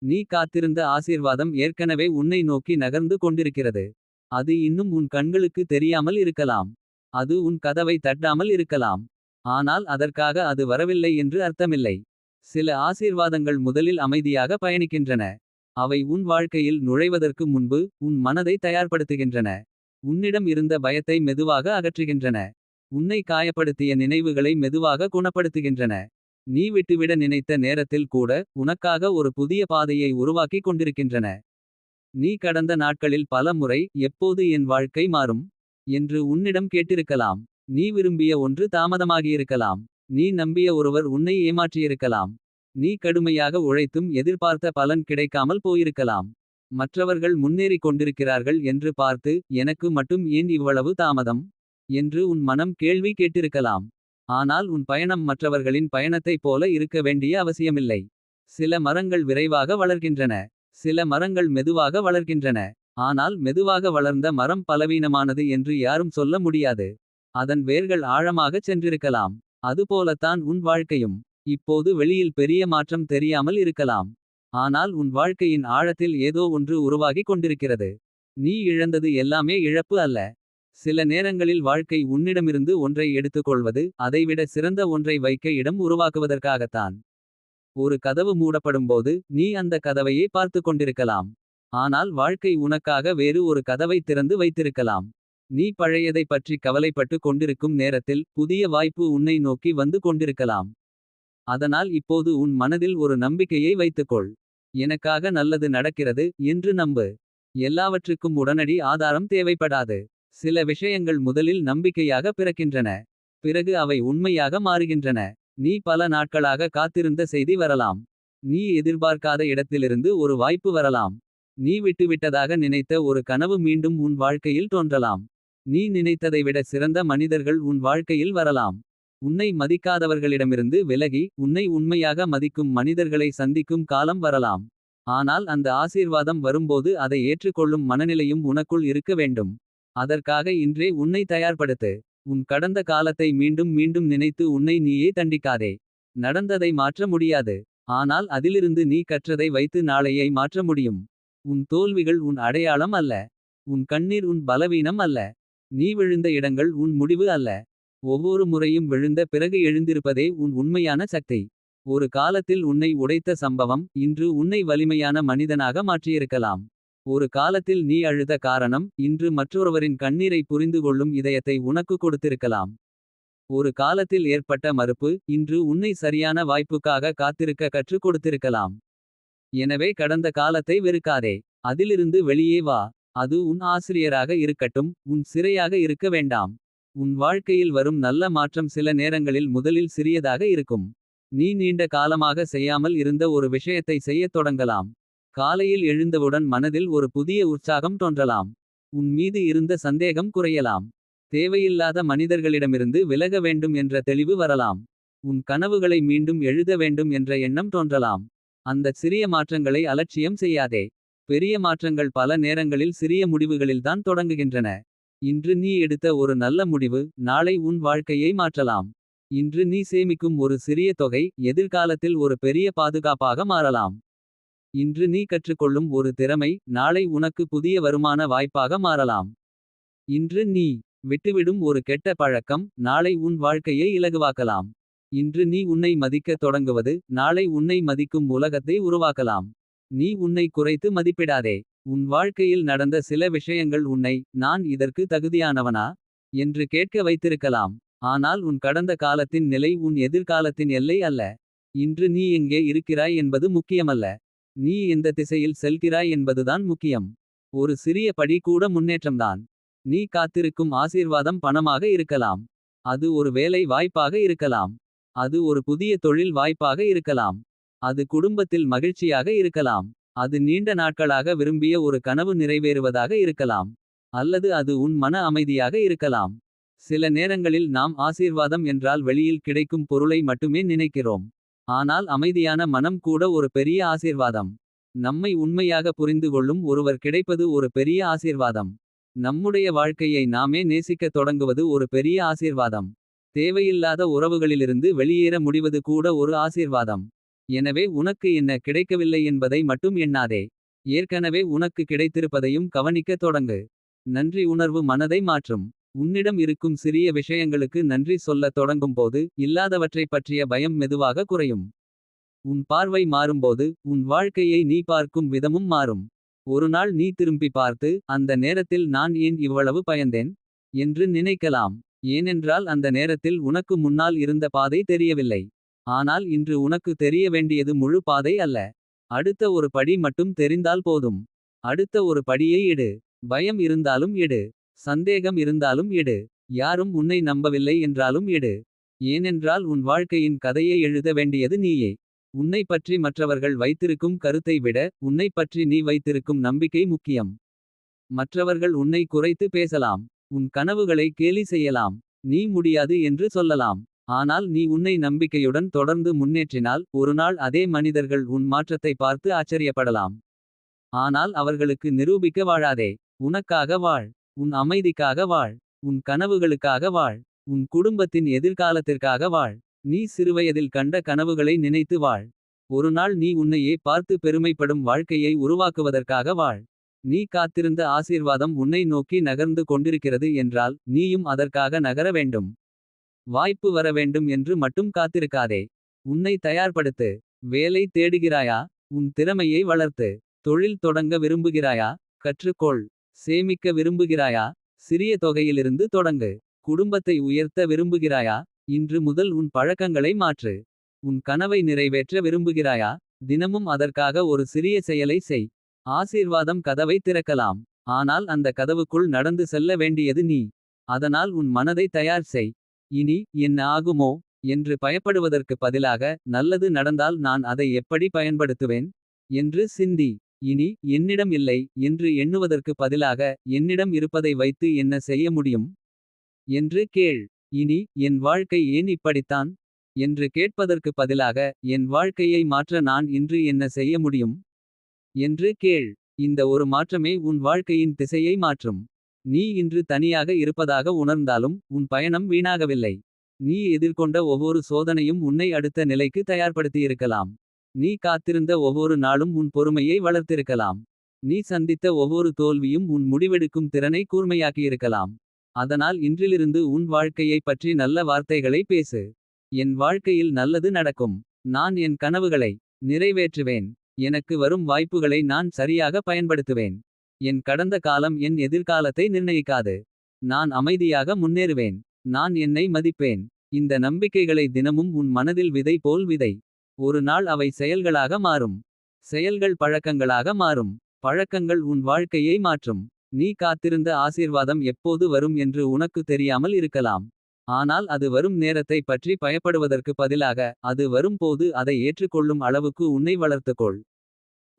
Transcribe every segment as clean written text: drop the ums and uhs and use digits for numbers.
நீ காத்திருந்த ஆசீர்வாதம் ஏற்கனவே உன்னை நோக்கி நகர்ந்து கொண்டிருக்கிறது. அது இன்னும் உன் கண்களுக்கு தெரியாமல் இருக்கலாம். அது உன் கதவை தட்டாமல் இருக்கலாம். ஆனால் அதற்காக அது வரவில்லை என்று அர்த்தமில்லை. சில ஆசீர்வாதங்கள் முதலில் அமைதியாக பயணிக்கின்றன. அவை உன் வாழ்க்கையில் நுழைவதற்கு முன்பு உன் மனதை தயார்படுத்துகின்றன. உன்னிடம் இருந்த பயத்தை மெதுவாக அகற்றுகின்றன. உன்னை காயப்படுத்திய நினைவுகளை மெதுவாக குணப்படுத்துகின்றன. நீ விட்டுவிட நினைத்த நேரத்தில் கூட உனக்காக ஒரு புதிய பாதையை உருவாக்கிக் கொண்டிருக்கின்றன. நீ கடந்த நாட்களில் பல முறை எப்போது என் வாழ்க்கை மாறும் என்று உன்னிடம் கேட்டிருக்கலாம். நீ விரும்பிய ஒன்று தாமதமாகியிருக்கலாம். நீ நம்பிய ஒருவர் உன்னை ஏமாற்றியிருக்கலாம். நீ கடுமையாக உழைத்தும் எதிர்பார்த்த பலன் கிடைக்காமல் போயிருக்கலாம். மற்றவர்கள் முன்னேறிக் கொண்டிருக்கிறார்கள் என்று பார்த்து எனக்கு மட்டும் ஏன் இவ்வளவு தாமதம் என்று உன் மனம் கேள்வி கேட்டிருக்கலாம். ஆனால் உன் பயணம் மற்றவர்களின் பயணத்தைப் போல இருக்க வேண்டிய அவசியமில்லை. சில மரங்கள் விரைவாக வளர்கின்றன. சில மரங்கள் மெதுவாக வளர்கின்றன. ஆனால் மெதுவாக வளர்ந்த மரம் பலவீனமானது என்று யாரும் சொல்ல முடியாது. அதன் வேர்கள் ஆழமாகச் சென்றிருக்கலாம். அதுபோலத்தான் உன் வாழ்க்கையும். இப்போது வெளியில் பெரிய மாற்றம் தெரியாமல் இருக்கலாம். ஆனால் உன் வாழ்க்கையின் ஆழத்தில் ஏதோ ஒன்று உருவாகிக் கொண்டிருக்கிறது. நீ இழந்தது எல்லாமே இழப்பு அல்ல. சில நேரங்களில் வாழ்க்கை உன்னிடமிருந்து ஒன்றை எடுத்துக்கொள்வது அதைவிட சிறந்த ஒன்றை வைக்க இடம் உருவாக்குவதற்காகத்தான். ஒரு கதவு மூடப்படும்போது நீ அந்த கதவையே பார்த்து கொண்டிருக்கலாம். ஆனால் வாழ்க்கை உனக்காக வேறு ஒரு கதவை திறந்து வைத்திருக்கலாம். நீ பழையதை பற்றி கவலைப்பட்டு கொண்டிருக்கும் நேரத்தில் புதிய வாய்ப்பு உன்னை நோக்கி வந்து கொண்டிருக்கலாம். அதனால் இப்போது உன் மனதில் ஒரு நம்பிக்கையை வைத்துக்கொள். எனக்காக நல்லது நடக்கிறது என்று நம்பு. எல்லாவற்றுக்கும் உடனடி ஆதாரம் தேவைப்படாது. சில விஷயங்கள் முதலில் நம்பிக்கையாக பிறக்கின்றன. பிறகு அவை உண்மையாக மாறுகின்றன. நீ பல நாட்களாக காத்திருந்த செய்தி வரலாம். நீ எதிர்பார்க்காத இடத்திலிருந்து ஒரு வாய்ப்பு வரலாம். நீ விட்டுவிட்டதாக நினைத்த ஒரு கனவு மீண்டும் உன் வாழ்க்கையில் தோன்றலாம். நீ நினைத்ததை விட சிறந்த மனிதர்கள் உன் வாழ்க்கையில் வரலாம். உன்னை மதிக்காதவர்களிடமிருந்து விலகி உன்னை உண்மையாக மதிக்கும் மனிதர்களை சந்திக்கும் காலம் வரலாம். ஆனால் அந்த ஆசீர்வாதம் வரும்போது அதை ஏற்றுக்கொள்ளும் மனநிலையும் உனக்குள் இருக்க வேண்டும். அதற்காக இன்றே உன்னை தயார்படுத்து. உன் கடந்த காலத்தை மீண்டும் மீண்டும் நினைத்து உன்னை நீயே தண்டிக்காதே. நடந்ததை மாற்ற முடியாது. ஆனால் அதிலிருந்து நீ கற்றதை வைத்து நாளையை மாற்ற முடியும். உன் தோல்விகள் உன் அடையாளம் அல்ல. உன் கண்ணீர் உன் பலவீனம் அல்ல. நீ விழுந்த இடங்கள் உன் முடிவு அல்ல. ஒவ்வொரு முறையும் விழுந்த பிறகு எழுந்திருப்பதே உன் உண்மையான சக்தி. ஒரு காலத்தில் உன்னை உடைத்த சம்பவம் இன்று உன்னை வலிமையான மனிதனாக மாற்றியிருக்கலாம். ஒரு காலத்தில் நீ அழுத காரணம் இன்று மற்றொருவரின் கண்ணீரை புரிந்துகொள்ளும் இதயத்தை உனக்கு கொடுத்திருக்கலாம். ஒரு காலத்தில் ஏற்பட்ட மறுப்பு இன்று உன்னை சரியான வாய்ப்புக்காக காத்திருக்க கற்றுக் கொடுத்திருக்கலாம். எனவே கடந்த காலத்தை வெறுக்காதே. அதிலிருந்து வெளியே வா. அது உன் ஆசிரியராக இருக்கட்டும் உன் சிறையாக இருக்க வேண்டாம். உன் வாழ்க்கையில் வரும் நல்ல மாற்றம் சில நேரங்களில் முதலில் சிறியதாக இருக்கும். நீ நீண்ட காலமாக செய்யாமல் இருந்த ஒரு விஷயத்தை செய்யத் தொடங்கலாம். காலையில் எழுந்தவுடன் மனதில் ஒரு புதிய உற்சாகம் தோன்றலாம். உன் மீது இருந்த சந்தேகம் குறையலாம். தேவையில்லாத மனிதர்களிடமிருந்து விலக வேண்டும் என்ற தெளிவு வரலாம். உன் கனவுகளை மீண்டும் எழுத வேண்டும் என்ற எண்ணம் தோன்றலாம். அந்த சிறிய மாற்றங்களை அலட்சியம் செய்யாதே. பெரிய மாற்றங்கள் பல நேரங்களில் சிறிய முடிவுகளில்தான் தொடங்குகின்றன. இன்று நீ எடுத்த ஒரு நல்ல முடிவு நாளை உன் வாழ்க்கையை மாற்றலாம். இன்று நீ சேமிக்கும் ஒரு சிறிய தொகை எதிர்காலத்தில் ஒரு பெரிய பாதுகாப்பாக மாறலாம். இன்று நீ கற்றுக்கொள்ளும் ஒரு திறமை நாளை உனக்கு புதிய வருமான வாய்ப்பாக மாறலாம். இன்று நீ விட்டுவிடும் ஒரு கெட்ட பழக்கம் நாளை உன் வாழ்க்கையை இலகுவாக்கலாம். இன்று நீ உன்னை மதிக்கத் தொடங்குவது நாளை உன்னை மதிக்கும் உலகத்தை உருவாக்கலாம். நீ உன்னை குறைத்து மதிப்பிடாதே. உன் வாழ்க்கையில் நடந்த சில விஷயங்கள் உன்னை நான் இதற்கு தகுதியானவனா என்று கேட்க வைத்திருக்கலாம். ஆனால் உன் கடந்த காலத்தின் நிலை உன் எதிர்காலத்தின் எல்லை அல்ல. இன்று நீ எங்கே இருக்கிறாய் என்பது முக்கியமல்ல. நீ எந்த திசையில் செல்கிறாய் என்பதுதான் முக்கியம். ஒரு சிறிய படி கூட முன்னேற்றம்தான். நீ காத்திருக்கும் ஆசீர்வாதம் பணமாக இருக்கலாம். அது ஒரு வேலை வாய்ப்பாக இருக்கலாம். அது ஒரு புதிய தொழில் வாய்ப்பாக இருக்கலாம். அது குடும்பத்தில் மகிழ்ச்சியாக இருக்கலாம். அது நீண்ட நாட்களாக விரும்பிய ஒரு கனவு நிறைவேறுவதாக இருக்கலாம். அல்லது அது உன் மன அமைதியாக இருக்கலாம். சில நேரங்களில் நாம் ஆசீர்வாதம் என்றால் வெளியில் கிடைக்கும் பொருளை மட்டுமே நினைக்கிறோம். ஆனால் அமைதியான மனம் கூட ஒரு பெரிய ஆசீர்வாதம். நம்மை உண்மையாக புரிந்துகொள்ளும் ஒருவர் கிடைப்பது ஒரு பெரிய ஆசீர்வாதம். நம்முடைய வாழ்க்கையை நாமே நேசிக்கத் தொடங்குவது ஒரு பெரிய ஆசீர்வாதம். தேவையில்லாத உறவுகளிலிருந்து வெளியேற முடிவது கூட ஒரு ஆசீர்வாதம். எனவே உனக்கு என்ன கிடைக்கவில்லை என்பதை மட்டும் எண்ணாதே. ஏற்கனவே உனக்கு கிடைத்திருப்பதையும் கவனிக்கத் தொடங்கு. நன்றி உணர்வு மனதை மாற்றும். உன்னிடம் இருக்கும் சிறிய விஷயங்களுக்கு நன்றி சொல்லத் தொடங்கும்போது. இல்லாதவற்றைப் பற்றிய பயம் மெதுவாக குறையும். உன் பார்வை மாறும்போது உன் வாழ்க்கையை நீ பார்க்கும் விதமும் மாறும். ஒரு நாள் நீ திரும்பி பார்த்து அந்த நேரத்தில் நான் ஏன் இவ்வளவு பயந்தேன். என்று நினைக்கலாம். ஏனென்றால் அந்த நேரத்தில் உனக்கு முன்னால் இருந்த பாதை தெரியவில்லை. ஆனால் இன்று உனக்கு தெரிய வேண்டியது முழு பாதை அல்ல. அடுத்த ஒரு படி மட்டும் தெரிந்தால் போதும். அடுத்த ஒரு படியை எடு. பயம் இருந்தாலும் எடு. சந்தேகம் இருந்தாலும் எடு. யாரும் உன்னை நம்பவில்லை என்றாலும் எடு. ஏனென்றால் உன் வாழ்க்கையின் கதையை எழுத வேண்டியது நீயே. உன்னை பற்றி மற்றவர்கள் வைத்திருக்கும் கருத்தை விட உன்னை பற்றி நீ வைத்திருக்கும் நம்பிக்கை முக்கியம். மற்றவர்கள் உன்னை குறைத்து பேசலாம். உன் கனவுகளை கேலி செய்யலாம். நீ முடியாது என்று சொல்லலாம். ஆனால் நீ உன்னை நம்பிக்கையுடன் தொடர்ந்து முன்னேற்றினால் ஒரு நாள் அதே மனிதர்கள் உன் மாற்றத்தை பார்த்து ஆச்சரியப்படலாம். ஆனால் அவர்களுக்கு நிரூபிக்க வாழாதே. உனக்காக வாழ். உன் அமைதிக்காக வாழ். உன் கனவுகளுக்காக வாழ். உன் குடும்பத்தின் எதிர்காலத்திற்காக வாழ். நீ சிறுவயதில் கண்ட கனவுகளை நினைத்து வாழ். ஒரு நாள் நீ உன்னையே பார்த்து பெருமைப்படும் வாழ்க்கையை உருவாக்குவதற்காக வாழ். நீ காத்திருந்த ஆசீர்வாதம் உன்னை நோக்கி நகர்ந்து கொண்டிருக்கிறது என்றால் நீயும் அதற்காக நகர வேண்டும். வாய்ப்பு வர வேண்டும் என்று மட்டும் காத்திருக்காதே. உன்னை தயார்படுத்து. வேலை தேடுகிறாயா. உன் திறமையை வளர்த்து. தொழில் தொடங்க விரும்புகிறாயா. கற்றுக்கொள். சேமிக்க விரும்புகிறாயா. சிறிய தொகையிலிருந்து தொடங்கு. குடும்பத்தை உயர்த்த விரும்புகிறாயா. இன்று முதல் உன் பழக்கங்களை மாற்று. உன் கனவை நிறைவேற்ற விரும்புகிறாயா. தினமும் அதற்காக ஒரு சிறிய செயலை செய். ஆசீர்வாதம் கதவை திறக்கலாம். ஆனால் அந்த கதவுக்குள் நடந்து செல்ல வேண்டியது நீ. அதனால் உன் மனதை தயார் செய். இனி என்ன ஆகுமோ என்று பயப்படுவதற்கு பதிலாக நல்லது நடந்தால் நான் அதை எப்படி பயன்படுத்துவேன். என்று சிந்தி. இனி என்னிடம் இல்லை என்று எண்ணுவதற்கு பதிலாக என்னிடம் இருப்பதை வைத்து என்ன செய்ய முடியும். என்று கேள். இனி என் வாழ்க்கை ஏன் இப்படித்தான். என்று கேட்பதற்கு பதிலாக என் வாழ்க்கையை மாற்ற நான் இன்று என்ன செய்ய முடியும். என்று கேள். இந்த ஒரு மாற்றமே உன் வாழ்க்கையின் திசையை மாற்றும். நீ இன்று தனியாக இருப்பதாக உணர்ந்தாலும் உன் பயணம் வீணாகவில்லை. நீ எதிர்கொண்ட ஒவ்வொரு சோதனையும் உன்னை அடுத்த நிலைக்கு தயார்படுத்தியிருக்கலாம். நீ காத்திருந்த ஒவ்வொரு நாளும் உன் பொறுமையை வளர்த்திருக்கலாம். நீ சந்தித்த ஒவ்வொரு தோல்வியும் உன் முடிவெடுக்கும் திறனை கூர்மையாக்கியிருக்கலாம். அதனால் இன்றிலிருந்து உன் வாழ்க்கையைப் பற்றி நல்ல வார்த்தைகளை பேசு. என் வாழ்க்கையில் நல்லது நடக்கும். நான் என் கனவுகளை நிறைவேற்றுவேன். எனக்கு வரும் வாய்ப்புகளை நான் சரியாக பயன்படுத்துவேன். என் கடந்த காலம் என் எதிர்காலத்தை நிர்ணயிக்காது. நான் அமைதியாக முன்னேறுவேன். நான் என்னை மதிப்பேன். இந்த நம்பிக்கைகளை தினமும் உன் மனதில் விதை போல் விதை. ஒரு நாள் அவை செயல்களாக மாறும். செயல்கள் பழக்கங்களாக மாறும். பழக்கங்கள் உன் வாழ்க்கையை மாற்றும். நீ காத்திருந்த ஆசீர்வாதம் எப்போது வரும் என்று உனக்கு தெரியாமல் இருக்கலாம். ஆனால் அது வரும் நேரத்தை பற்றி பயப்படுவதற்கு பதிலாக அது வரும்போது அதை ஏற்றுக்கொள்ளும் அளவுக்கு உன்னை வளர்த்துக்கொள்.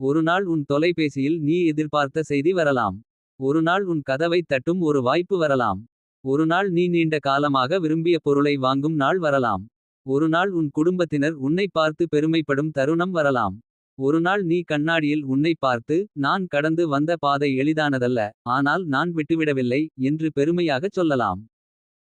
ஒரு நாள் உன் தொலைபேசியில் நீ எதிர்பார்த்த செய்தி வரலாம். ஒரு நாள் உன் கதவை தட்டும் ஒரு வாய்ப்பு வரலாம். ஒரு நாள் நீ நீண்ட காலமாக விரும்பிய பொருளை வாங்கும் நாள் வரலாம். ஒரு நாள் உன் குடும்பத்தினர் உன்னை பார்த்து பெருமைப்படும் தருணம் வரலாம். ஒரு நாள் நீ கண்ணாடியில் உன்னை பார்த்து நான் கடந்து வந்த பாதை எளிதானதல்ல. ஆனால் நான் விட்டுவிடவில்லை என்று பெருமையாகச் சொல்லலாம்.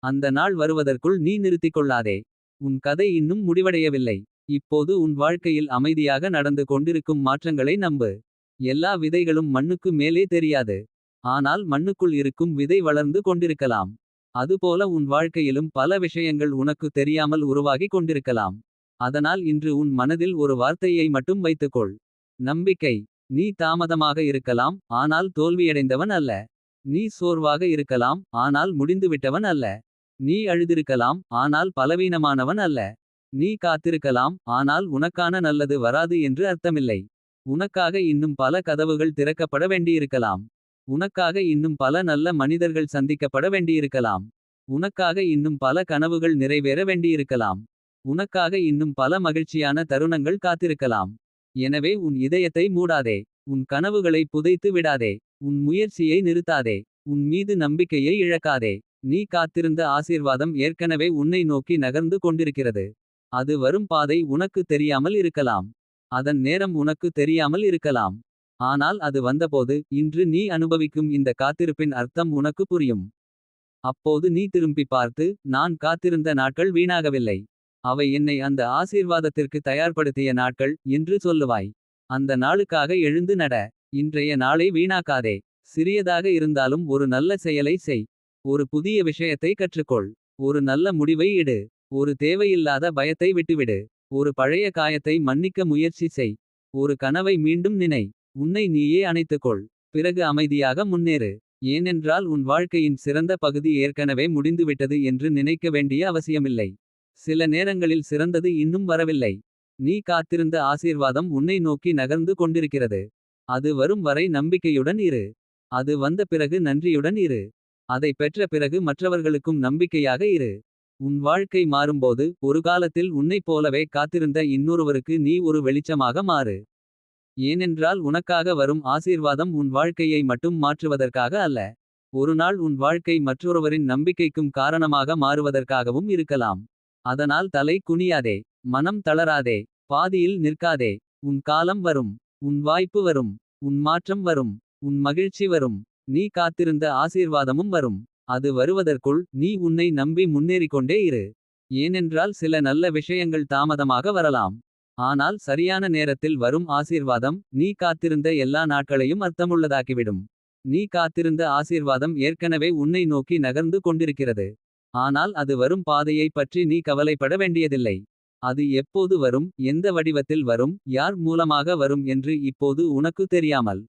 அந்த நாள் வருவதற்குள் நீ நிறுத்திக் கொள்ளாதே. உன் கதை இன்னும் முடிவடையவில்லை. இப்போது உன் வாழ்க்கையில் அமைதியாக நடந்து கொண்டிருக்கும் மாற்றங்களை நம்பு. எல்லா விதைகளும் மண்ணுக்கு மேலே தெரியாது. ஆனால் மண்ணுக்குள் இருக்கும் விதை வளர்ந்து கொண்டிருக்கலாம். அதுபோல உன் வாழ்க்கையிலும் பல விஷயங்கள் உனக்கு தெரியாமல் உருவாகிக் கொண்டிருக்கலாம். அதனால் இன்று உன் மனதில் ஒரு வார்த்தையை மட்டும் வைத்துக்கொள். நம்பிக்கை. நீ தாமதமாக இருக்கலாம் ஆனால் தோல்வியடைந்தவன் அல்ல. நீ சோர்வாக இருக்கலாம் ஆனால் முடிந்துவிட்டவன் அல்ல. நீ அழுதிருக்கலாம் ஆனால் பலவீனமானவன் அல்ல. நீ காத்திருக்கலாம் ஆனால் உனக்கான நல்லது வராது என்று அர்த்தமில்லை. உனக்காக இன்னும் பல கதவுகள் திறக்கப்பட வேண்டியிருக்கலாம். உனக்காக இன்னும் பல நல்ல மனிதர்கள் சந்திக்கப்பட வேண்டியிருக்கலாம். உனக்காக இன்னும் பல கனவுகள் நிறைவேற வேண்டியிருக்கலாம். உனக்காக இன்னும் பல மகிழ்ச்சியான தருணங்கள் காத்திருக்கலாம். எனவே உன் இதயத்தை மூடாதே. உன் கனவுகளை புதைத்து விடாதே. உன் முயற்சியை நிறுத்தாதே. உன் மீது நம்பிக்கையை இழக்காதே. நீ காத்திருந்த ஆசீர்வாதம் ஏற்கனவே உன்னை நோக்கி நகர்ந்து கொண்டிருக்கிறது. அது வரும் பாதை உனக்கு தெரியாமல் இருக்கலாம். அதன் நேரம் உனக்கு தெரியாமல் இருக்கலாம். ஆனால் அது வந்தபோது இன்று நீ அனுபவிக்கும் இந்த காத்திருப்பின் அர்த்தம் உனக்கு புரியும். அப்போது நீ திரும்பி பார்த்து நான் காத்திருந்த நாட்கள் வீணாகவில்லை. அவை என்னை அந்த ஆசீர்வாதத்திற்கு தயார்படுத்திய நாட்கள் என்று சொல்லுவாய். அந்த நாளுக்காக எழுந்து நட. இன்றைய நாளை வீணாக்காதே. சிறியதாக இருந்தாலும் ஒரு நல்ல செயலை செய். ஒரு புதிய விஷயத்தை கற்றுக்கொள். ஒரு நல்ல முடிவை எடு. ஒரு தேவையில்லாத பயத்தை விட்டுவிடு. ஒரு பழைய காயத்தை மன்னிக்க முயற்சி செய். ஒரு கனவை மீண்டும் நினை. உன்னை நீயே அணைத்துக்கொள். பிறகு அமைதியாக முன்னேறு. ஏனென்றால் உன் வாழ்க்கையின் சிறந்த பகுதி ஏற்கனவே முடிந்துவிட்டது என்று நினைக்க வேண்டிய அவசியமில்லை. சில நேரங்களில் சிறந்தது இன்னும் வரவில்லை. நீ காத்திருந்த ஆசீர்வாதம் உன்னை நோக்கி நகர்ந்து கொண்டிருக்கிறது. அது வரும் வரை நம்பிக்கையுடன் இரு. அது வந்த பிறகு நன்றியுடன் இரு. அதை பெற்ற பிறகு மற்றவர்களுக்கும் நம்பிக்கையாக இரு. உன் வாழ்க்கை மாறும்போது ஒரு காலத்தில் உன்னைப் போலவே காத்திருந்த இன்னொருவருக்கு நீ ஒரு வெளிச்சமாக மாறு. ஏனென்றால் உனக்காக வரும் ஆசீர்வாதம் உன் வாழ்க்கையை மட்டும் மாற்றுவதற்காக அல்ல. ஒரு நாள் உன் வாழ்க்கை மற்றொருவரின் நம்பிக்கைக்கும் காரணமாக மாறுவதற்காகவும் இருக்கலாம். அதனால் தலை குனியாதே. மனம் தளராதே. பாதியில் நிற்காதே. உன் காலம் வரும். உன் வாய்ப்பு வரும். உன் மாற்றம் வரும். உன் மகிழ்ச்சி வரும். நீ காத்திருந்த ஆசீர்வாதமும் வரும். அது வருவதற்குள் நீ உன்னை நம்பி முன்னேறிக்கொண்டே இரு. ஏனென்றால் சில நல்ல விஷயங்கள் தாமதமாக வரலாம். ஆனால் சரியான நேரத்தில் வரும் ஆசீர்வாதம் நீ காத்திருந்த எல்லா நாட்களையும் அர்த்தமுள்ளதாக்கிவிடும். நீ காத்திருந்த ஆசீர்வாதம் ஏற்கனவே உன்னை நோக்கி நகர்ந்து கொண்டிருக்கிறது. ஆனால் அது வரும் பாதையை பற்றி நீ கவலைப்பட வேண்டியதில்லை. அது எப்போது வரும், எந்த வடிவத்தில் வரும், யார் மூலமாக வரும் என்று இப்போது உனக்கு தெரியாமல்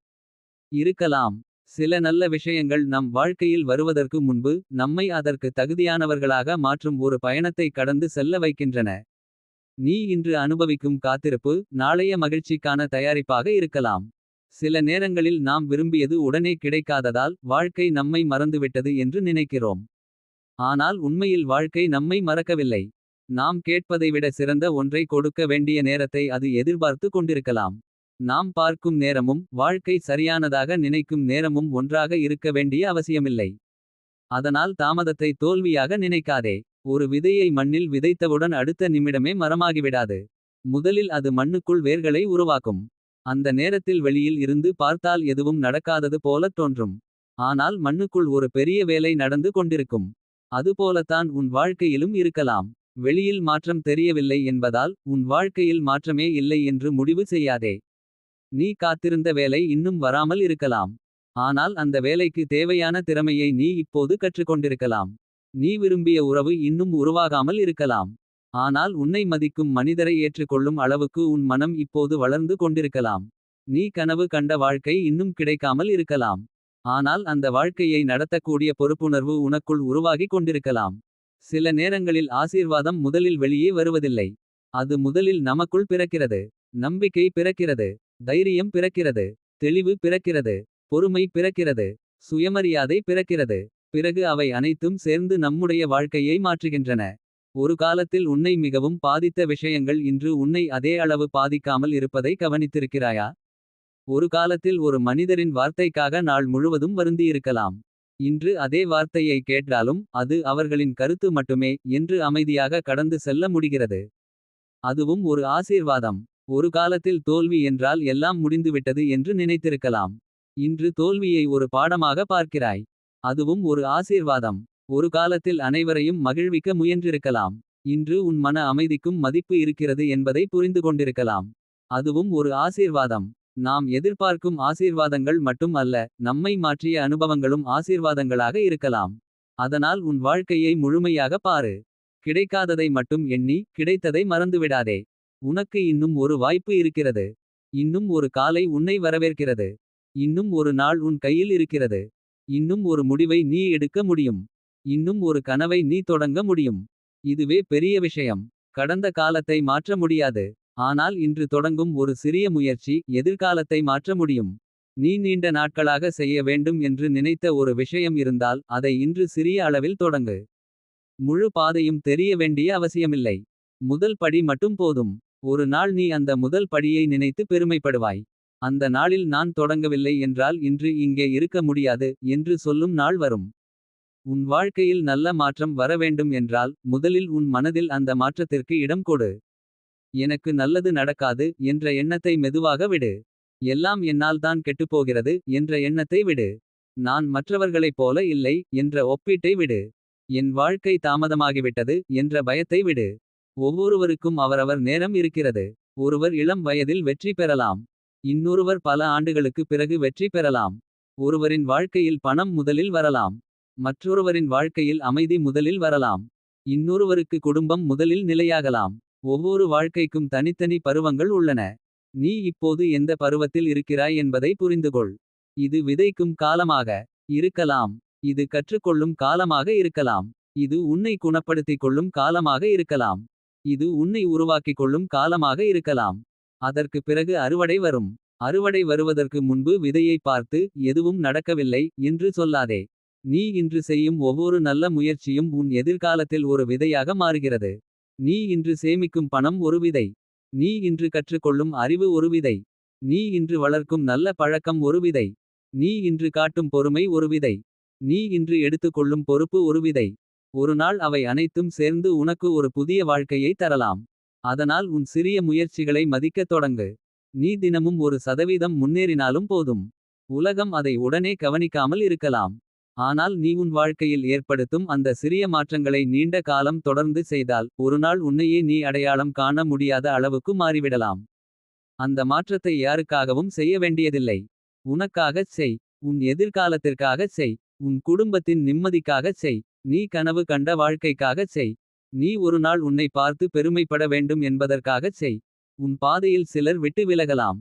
இருக்கலாம். சில நல்ல விஷயங்கள் நம் வாழ்க்கையில் வருவதற்கு முன்பு நம்மை அதற்கு தகுதியானவர்களாக மாற்றும் ஒரு பயணத்தை கடந்து செல்ல வைக்கின்றன. நீ இன்று அனுபவிக்கும் காத்திருப்பு நாளைய மகிழ்ச்சிக்கான தயாரிப்பாக இருக்கலாம். சில நேரங்களில் நாம் விரும்பியது உடனே கிடைக்காததால் வாழ்க்கை நம்மை மறந்துவிட்டது என்று நினைக்கிறோம். ஆனால் உண்மையில் வாழ்க்கை நம்மை மறக்கவில்லை. நாம் கேட்பதை விட சிறந்த ஒன்றை கொடுக்க வேண்டிய நேரத்தை அது எதிர்பார்த்து கொண்டிருக்கலாம். நாம் பார்க்கும் நேரமும் வாழ்க்கை சரியானதாக நினைக்கும் நேரமும் ஒன்றாக இருக்க வேண்டிய அவசியமில்லை. அதனால் தாமதத்தை தோல்வியாக நினைக்காதே. ஒரு விதையை மண்ணில் விதைத்தவுடன் அடுத்த நிமிடமே மரமாகிவிடாது. முதலில் அது மண்ணுக்குள் வேர்களை உருவாக்கும். அந்த நேரத்தில் வெளியில் இருந்து பார்த்தால் எதுவும் நடக்காதது போலத் தோன்றும். ஆனால் மண்ணுக்குள் ஒரு பெரிய வேலை நடந்து கொண்டிருக்கும். அதுபோலத்தான் உன் வாழ்க்கையிலும் இருக்கலாம். வெளியில் மாற்றம் தெரியவில்லை என்பதால் உன் வாழ்க்கையில் மாற்றமே இல்லை என்று முடிவு செய்யாதே. நீ காத்திருந்த வேலை இன்னும் வராமல் இருக்கலாம். ஆனால் அந்த வேலைக்கு தேவையான திறமையை நீ இப்போது கற்றுக்கொண்டிருக்கலாம். நீ விரும்பிய உறவு இன்னும் உருவாகாமல் இருக்கலாம். ஆனால் உன்னை மதிக்கும் மனிதரை ஏற்றுக்கொள்ளும் அளவுக்கு உன் மனம் இப்போது வளர்ந்து கொண்டிருக்கலாம். நீ கனவு கண்ட வாழ்க்கை இன்னும் கிடைக்காமல் இருக்கலாம். ஆனால் அந்த வாழ்க்கையை நடத்தக்கூடிய பொறுப்புணர்வு உனக்குள் உருவாகிக் கொண்டிருக்கலாம். சில நேரங்களில் ஆசீர்வாதம் முதலில் வெளியே வருவதில்லை. அது முதலில் நமக்குள் பிறக்கிறது. நம்பிக்கை பிறக்கிறது. தைரியம் பிறக்கிறது. தெளிவு பிறக்கிறது. பொறுமை பிறக்கிறது. சுயமரியாதை பிறக்கிறது. பிறகு அவை அனைத்தும் சேர்ந்து நம்முடைய வாழ்க்கையை மாற்றுகின்றன. ஒரு காலத்தில் உன்னை மிகவும் பாதித்த விஷயங்கள் இன்று உன்னை அதே அளவு பாதிக்காமல் இருப்பதை கவனித்திருக்கிறாயா? ஒரு காலத்தில் ஒரு மனிதரின் வார்த்தைக்காக நாள் முழுவதும் வருந்தியிருக்கலாம். இன்று அதே வார்த்தையை கேட்டாலும் அது அவர்களின் கருத்து மட்டுமே என்று அமைதியாக கடந்து செல்ல முடிகிறது. அதுவும் ஒரு ஆசீர்வாதம். ஒரு காலத்தில் தோல்வி என்றால் எல்லாம் முடிந்துவிட்டது என்று நினைத்திருக்கலாம். இன்று தோல்வியை ஒரு பாடமாக பார்க்கிறாய். அதுவும் ஒரு ஆசீர்வாதம். ஒரு காலத்தில் அனைவரையும் மகிழ்விக்க முயன்றிருக்கலாம். இன்று உன் மன அமைதிக்கும் மதிப்பு இருக்கிறது என்பதை புரிந்து கொண்டிருக்கலாம். அதுவும் ஒரு ஆசீர்வாதம். நாம் எதிர்பார்க்கும் ஆசீர்வாதங்கள் மட்டும் அல்ல, நம்மை மாற்றிய அனுபவங்களும் ஆசீர்வாதங்களாக இருக்கலாம். அதனால் உன் வாழ்க்கையை முழுமையாக பாரு. கிடைக்காததை மட்டும் எண்ணி கிடைத்ததை மறந்துவிடாதே. உனக்கு இன்னும் ஒரு வாய்ப்பு இருக்கிறது. இன்னும் ஒரு காலை உன்னை வரவேற்கிறது. இன்னும் ஒரு நாள் உன் கையில் இருக்கிறது. இன்னும் ஒரு முடிவை நீ எடுக்க முடியும். இன்னும் ஒரு கனவை நீ தொடங்க முடியும். இதுவே பெரிய விஷயம். கடந்த காலத்தை மாற்ற முடியாது. ஆனால் இன்று தொடங்கும் ஒரு சிறிய முயற்சி எதிர்காலத்தை மாற்ற முடியும். நீ நீண்ட நாட்களாக செய்ய வேண்டும் என்று நினைத்த ஒரு விஷயம் இருந்தால் அதை இன்று சிறிய அளவில் தொடங்கு. முழு பாதையும் தெரிய வேண்டிய அவசியமில்லை. முதல் படி மட்டும் போதும். ஒரு நாள் நீ அந்த முதல் படியை நினைத்து பெருமைப்படுவாய். அந்த நாளில் நான் தொடங்கவில்லை என்றால் இன்று இங்கே இருக்க முடியாது என்று சொல்லும் நாள் வரும். உன் வாழ்க்கையில் நல்ல மாற்றம் வர வேண்டும் என்றால் முதலில் உன் மனதில் அந்த மாற்றத்திற்கு இடம் கொடு. எனக்கு நல்லது நடக்காது என்ற எண்ணத்தை மெதுவாக விடு. எல்லாம் என்னால் தான் கெட்டுப்போகிறது என்ற எண்ணத்தை விடு. நான் மற்றவர்களைப் போல இல்லை என்ற ஒப்பீட்டை விடு. என் வாழ்க்கை தாமதமாகிவிட்டது என்ற பயத்தை விடு. ஒவ்வொருவருக்கும் அவரவர் நேரம் இருக்கிறது. ஒருவர் இளம் வயதில் வெற்றி பெறலாம். இன்னொருவர் பல ஆண்டுகளுக்கு பிறகு வெற்றி பெறலாம். ஒருவரின் வாழ்க்கையில் பணம் முதலில் வரலாம். மற்றொருவரின் வாழ்க்கையில் அமைதி முதலில் வரலாம். இன்னொருவருக்கு குடும்பம் முதலில் நிலையாகலாம். ஒவ்வொரு வாழ்க்கைக்கும் தனித்தனி பருவங்கள் உள்ளன. நீ இப்போது எந்த பருவத்தில் இருக்கிறாய் என்பதை புரிந்துகொள். இது விதைக்கும் காலமாக இருக்கலாம். இது கற்றுக்கொள்ளும் காலமாக இருக்கலாம். இது உன்னை குணப்படுத்திக் கொள்ளும் காலமாக இருக்கலாம். இது உன்னை உருவாக்கிக் கொள்ளும் காலமாக இருக்கலாம். அதற்கு பிறகு அறுவடை வரும். அறுவடை வருவதற்கு முன்பு விதையை பார்த்து எதுவும் நடக்கவில்லை என்று சொல்லாதே. நீ இன்று செய்யும் ஒவ்வொரு நல்ல முயற்சியும் உன் எதிர்காலத்தில் ஒரு விதையாக மாறுகிறது. நீ இன்று சேமிக்கும் பணம் ஒரு விதை. நீ இன்று கற்றுக்கொள்ளும் அறிவு ஒரு விதை. நீ இன்று வளர்க்கும் நல்ல பழக்கம் ஒரு விதை. நீ இன்று காட்டும் பொறுமை ஒரு விதை. நீ இன்று எடுத்துக்கொள்ளும் பொறுப்பு ஒரு விதை. ஒரு நாள் அவை அனைத்தும் சேர்ந்து உனக்கு ஒரு புதிய வாழ்க்கையை தரலாம். அதனால் உன் சிறிய முயற்சிகளை மதிக்கத் தொடங்கு. நீ தினமும் 1% முன்னேறினாலும் போதும். உலகம் அதை உடனே கவனிக்காமல் இருக்கலாம். ஆனால் நீ உன் வாழ்க்கையில் ஏற்படுத்தும் அந்த சிறிய மாற்றங்களை நீண்ட காலம் தொடர்ந்து செய்தால். ஒருநாள் உன்னையே நீ அடையாளம் காண முடியாத அளவுக்கு மாறிவிடலாம். அந்த மாற்றத்தை யாருக்காகவும் செய்ய வேண்டியதில்லை. உனக்காகச் செய். உன் எதிர்காலத்திற்காகச் செய். உன் குடும்பத்தின் நிம்மதிக்காகச் செய். நீ கனவு கண்ட வாழ்க்கைக்காகச் செய். நீ ஒரு நாள் உன்னை பார்த்து பெருமைப்பட வேண்டும் என்பதற்காகச் செய். உன் பாதையில் சிலர் விட்டு விலகலாம்.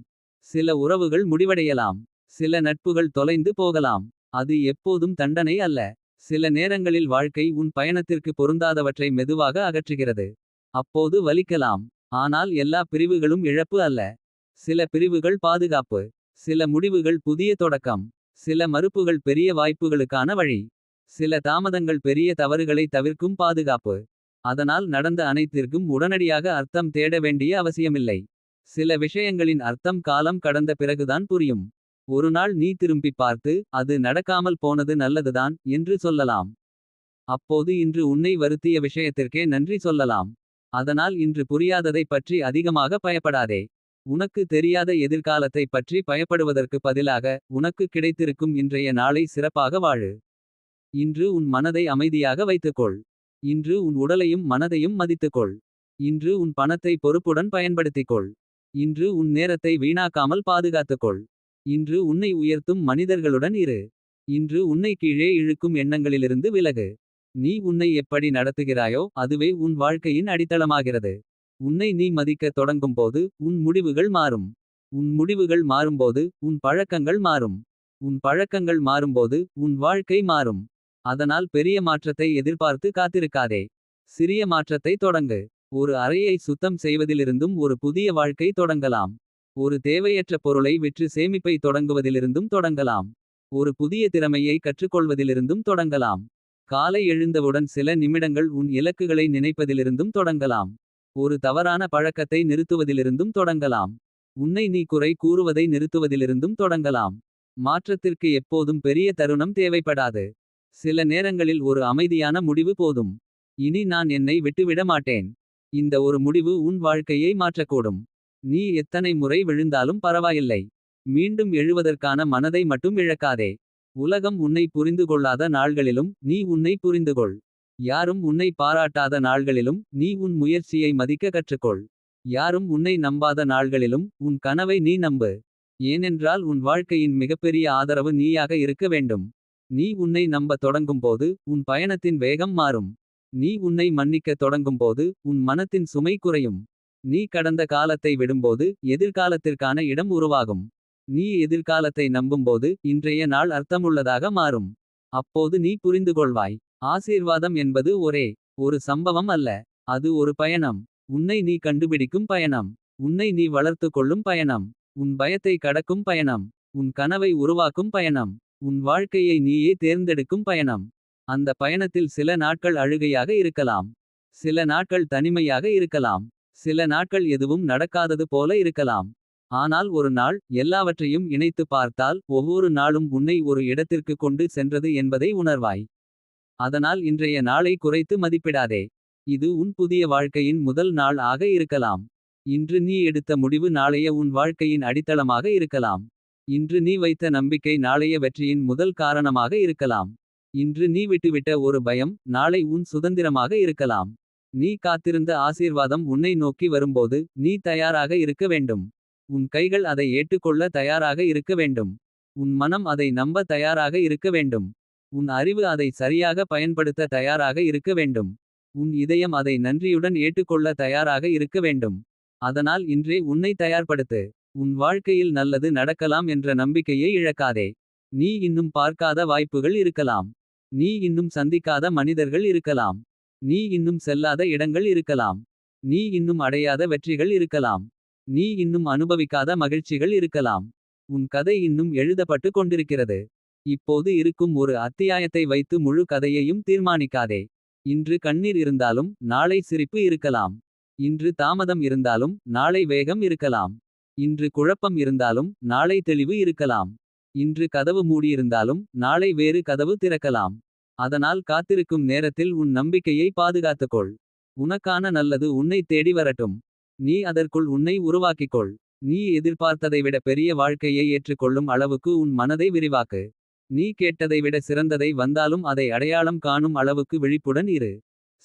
சில உறவுகள் முடிவடையலாம். சில நட்புகள் தொலைந்து போகலாம். அது எப்போதும் தண்டனை அல்ல. சில நேரங்களில் வாழ்க்கை உன் பயணத்திற்கு பொருந்தாதவற்றை மெதுவாக அகற்றுகிறது. அப்போது வலிக்கலாம். ஆனால் எல்லா பிரிவுகளும் இழப்பு அல்ல. சில பிரிவுகள் பாதுகாப்பு. சில முடிவுகள் புதிய தொடக்கம். சில மறுப்புகள் பெரிய வாய்ப்புகளுக்கான வழி. சில தாமதங்கள் பெரிய தவறுகளை தவிர்க்கும் பாதுகாப்பு. அதனால் நடந்த அனைத்திற்கும் உடனடியாக அர்த்தம் தேட வேண்டிய அவசியமில்லை. சில விஷயங்களின் அர்த்தம் காலம் கடந்த பிறகுதான் புரியும். ஒரு நாள் நீ திரும்பிப் பார்த்து அது நடக்காமல் போனது நல்லதுதான் என்று சொல்லலாம். அப்போது இன்று உன்னை வருத்திய விஷயத்திற்கே நன்றி சொல்லலாம். அதனால் இன்று புரியாததைப் பற்றி அதிகமாக பயப்படாதே. உனக்கு தெரியாத எதிர்காலத்தைப் பற்றி பயப்படுவதற்கு பதிலாக உனக்கு கிடைத்திருக்கும் இன்றைய நாளை சிறப்பாக வாழு. இன்று உன் மனதை அமைதியாக வைத்துக்கொள். இன்று உன் உடலையும் மனதையும் மதித்துக்கொள். இன்று உன் பணத்தை பொறுப்புடன் பயன்படுத்திக்கொள். இன்று உன் நேரத்தை வீணாக்காமல் பாதுகாத்துக்கொள். இன்று உன்னை உயர்த்தும் மனிதர்களுடன் இரு. இன்று உன்னை கீழே இழுக்கும் எண்ணங்களிலிருந்து விலகு. நீ உன்னை எப்படி நடத்துகிறாயோ அதுவே உன் வாழ்க்கையின் அடித்தளமாகிறது. உன்னை நீ மதிக்கத் தொடங்கும்போது உன் முடிவுகள் மாறும். உன் முடிவுகள் மாறும்போது உன் பழக்கங்கள் மாறும். உன் பழக்கங்கள் மாறும்போது உன் வாழ்க்கை மாறும். அதனால் பெரிய மாற்றத்தை எதிர்பார்த்து காத்திருக்காதே. சிறிய மாற்றத்தை தொடங்கு. ஒரு அறையை சுத்தம் செய்வதிலிருந்தும் ஒரு புதிய வாழ்க்கை தொடங்கலாம். ஒரு தேவையற்ற பொருளை விற்று சேமிப்பை தொடங்குவதிலிருந்தும் தொடங்கலாம். ஒரு புதிய திறமையை கற்றுக்கொள்வதிலிருந்தும் தொடங்கலாம். காலை எழுந்தவுடன் சில நிமிடங்கள் உன் இலக்குகளை நினைப்பதிலிருந்தும் தொடங்கலாம். ஒரு தவறான பழக்கத்தை நிறுத்துவதிலிருந்தும் தொடங்கலாம். உன்னை நீ குறை கூறுவதை நிறுத்துவதிலிருந்தும் தொடங்கலாம். மாற்றத்திற்கு எப்போதும் பெரிய தருணம் தேவைப்படாது. சில நேரங்களில் ஒரு அமைதியான முடிவு போதும். இனி நான் என்னை விட்டுவிட மாட்டேன். இந்த ஒரு முடிவு உன் வாழ்க்கையை மாற்றக்கூடும். நீ எத்தனை முறை விழுந்தாலும் பரவாயில்லை. மீண்டும் எழுவதற்கான மனதை மட்டும் இழக்காதே. உலகம் உன்னை புரிந்து கொள்ளாத நாள்களிலும் நீ உன்னை புரிந்துகொள். யாரும் உன்னை பாராட்டாத நாள்களிலும் நீ உன் முயற்சியை மதிக்க கற்றுக்கொள். யாரும் உன்னை நம்பாத நாள்களிலும் உன் கனவை நீ நம்பு. ஏனென்றால் உன் வாழ்க்கையின் மிகப்பெரிய ஆதரவு நீயாக இருக்க வேண்டும். நீ உன்னை நம்பத் தொடங்கும்போது உன் பயணத்தின் வேகம் மாறும். நீ உன்னை மன்னிக்கத் தொடங்கும்போது உன் மனத்தின் சுமை குறையும். நீ கடந்த காலத்தை விடும்போது எதிர்காலத்திற்கான இடம் உருவாகும். நீ எதிர்காலத்தை நம்பும்போது இன்றைய நாள் அர்த்தமுள்ளதாக மாறும். அப்போது நீ புரிந்துகொள்வாய். ஆசீர்வாதம் என்பது ஒரு சம்பவம் அல்ல. அது ஒரு பயணம். உன்னை நீ கண்டுபிடிக்கும் பயணம். உன்னை நீ வளர்த்து கொள்ளும் பயணம். உன் பயத்தை கடக்கும் பயணம். உன் கனவை உருவாக்கும் பயணம். உன் வாழ்க்கையை நீயே தேர்ந்தெடுக்கும் பயணம். அந்த பயணத்தில் சில நாட்கள் அழுகையாக இருக்கலாம். சில நாட்கள் தனிமையாக இருக்கலாம். சில நாட்கள் எதுவும் நடக்காதது போல இருக்கலாம். ஆனால் ஒரு நாள் எல்லாவற்றையும் இணைத்து பார்த்தால் ஒவ்வொரு நாளும் உன்னை ஒரு இடத்திற்கு கொண்டு சென்றது என்பதை உணர்வாய். அதனால் இன்றைய நாளை குறைத்து மதிப்பிடாதே. இது உன் புதிய வாழ்க்கையின் முதல் நாள் ஆக இருக்கலாம். இன்று நீ எடுத்த முடிவு நாளைய உன் வாழ்க்கையின் அடித்தளமாக இருக்கலாம். இன்று நீ வைத்த நம்பிக்கை நாளைய வெற்றியின் முதல் காரணமாக இருக்கலாம். இன்று நீ விட்டுவிட்ட ஒரு பயம் நாளை உன் சுதந்திரமாக இருக்கலாம். நீ காத்திருந்த ஆசீர்வாதம் உன்னை நோக்கி வரும்போது நீ தயாராக இருக்க வேண்டும். உன் கைகள் அதை ஏற்றுக்கொள்ள தயாராக இருக்க வேண்டும். உன் மனம் அதை நம்ப தயாராக இருக்க வேண்டும். உன் அறிவு அதை சரியாக பயன்படுத்த தயாராக இருக்க வேண்டும். உன் இதயம் அதை நன்றியுடன் ஏற்றுக்கொள்ள தயாராக இருக்க வேண்டும். அதனால் இன்றே உன்னை தயார்படுத்து. உன் வாழ்க்கையில் நல்லது நடக்கலாம் என்ற நம்பிக்கையை இழக்காதே. நீ இன்னும் பார்க்காத வாய்ப்புகள் இருக்கலாம். நீ இன்னும் சந்திக்காத மனிதர்கள் இருக்கலாம். நீ இன்னும் செல்லாத இடங்கள் இருக்கலாம். நீ இன்னும் அடையாத வெற்றிகள் இருக்கலாம். நீ இன்னும் அனுபவிக்காத மகிழ்ச்சிகள் இருக்கலாம். உன் கதை இன்னும் எழுதப்பட்டு கொண்டிருக்கிறது. இப்போது இருக்கும் ஒரு அத்தியாயத்தை வைத்து முழு கதையையும் தீர்மானிக்காதே. இன்று கண்ணீர் இருந்தாலும் நாளை சிரிப்பு இருக்கலாம். இன்று தாமதம் இருந்தாலும் நாளை வேகம் இருக்கலாம். இன்று குழப்பம் இருந்தாலும் நாளை தெளிவு இருக்கலாம். இன்று கதவு மூடியிருந்தாலும் நாளை வேறு கதவு திறக்கலாம். அதனால் காத்திருக்கும் நேரத்தில் உன் நம்பிக்கையை பாதுகாத்துக்கொள். உனக்கான நல்லது உன்னை தேடி வரட்டும். நீ அதற்குள் உன்னை உருவாக்கிக்கொள். நீ எதிர்பார்த்ததை விட பெரிய வாழ்க்கையை ஏற்றுக்கொள்ளும் அளவுக்கு உன் மனதை விரிவாக்கு. நீ கேட்டதை விட சிறந்ததை வந்தாலும் அதை அடையாளம் காணும் அளவுக்கு விழிப்புடன் இரு.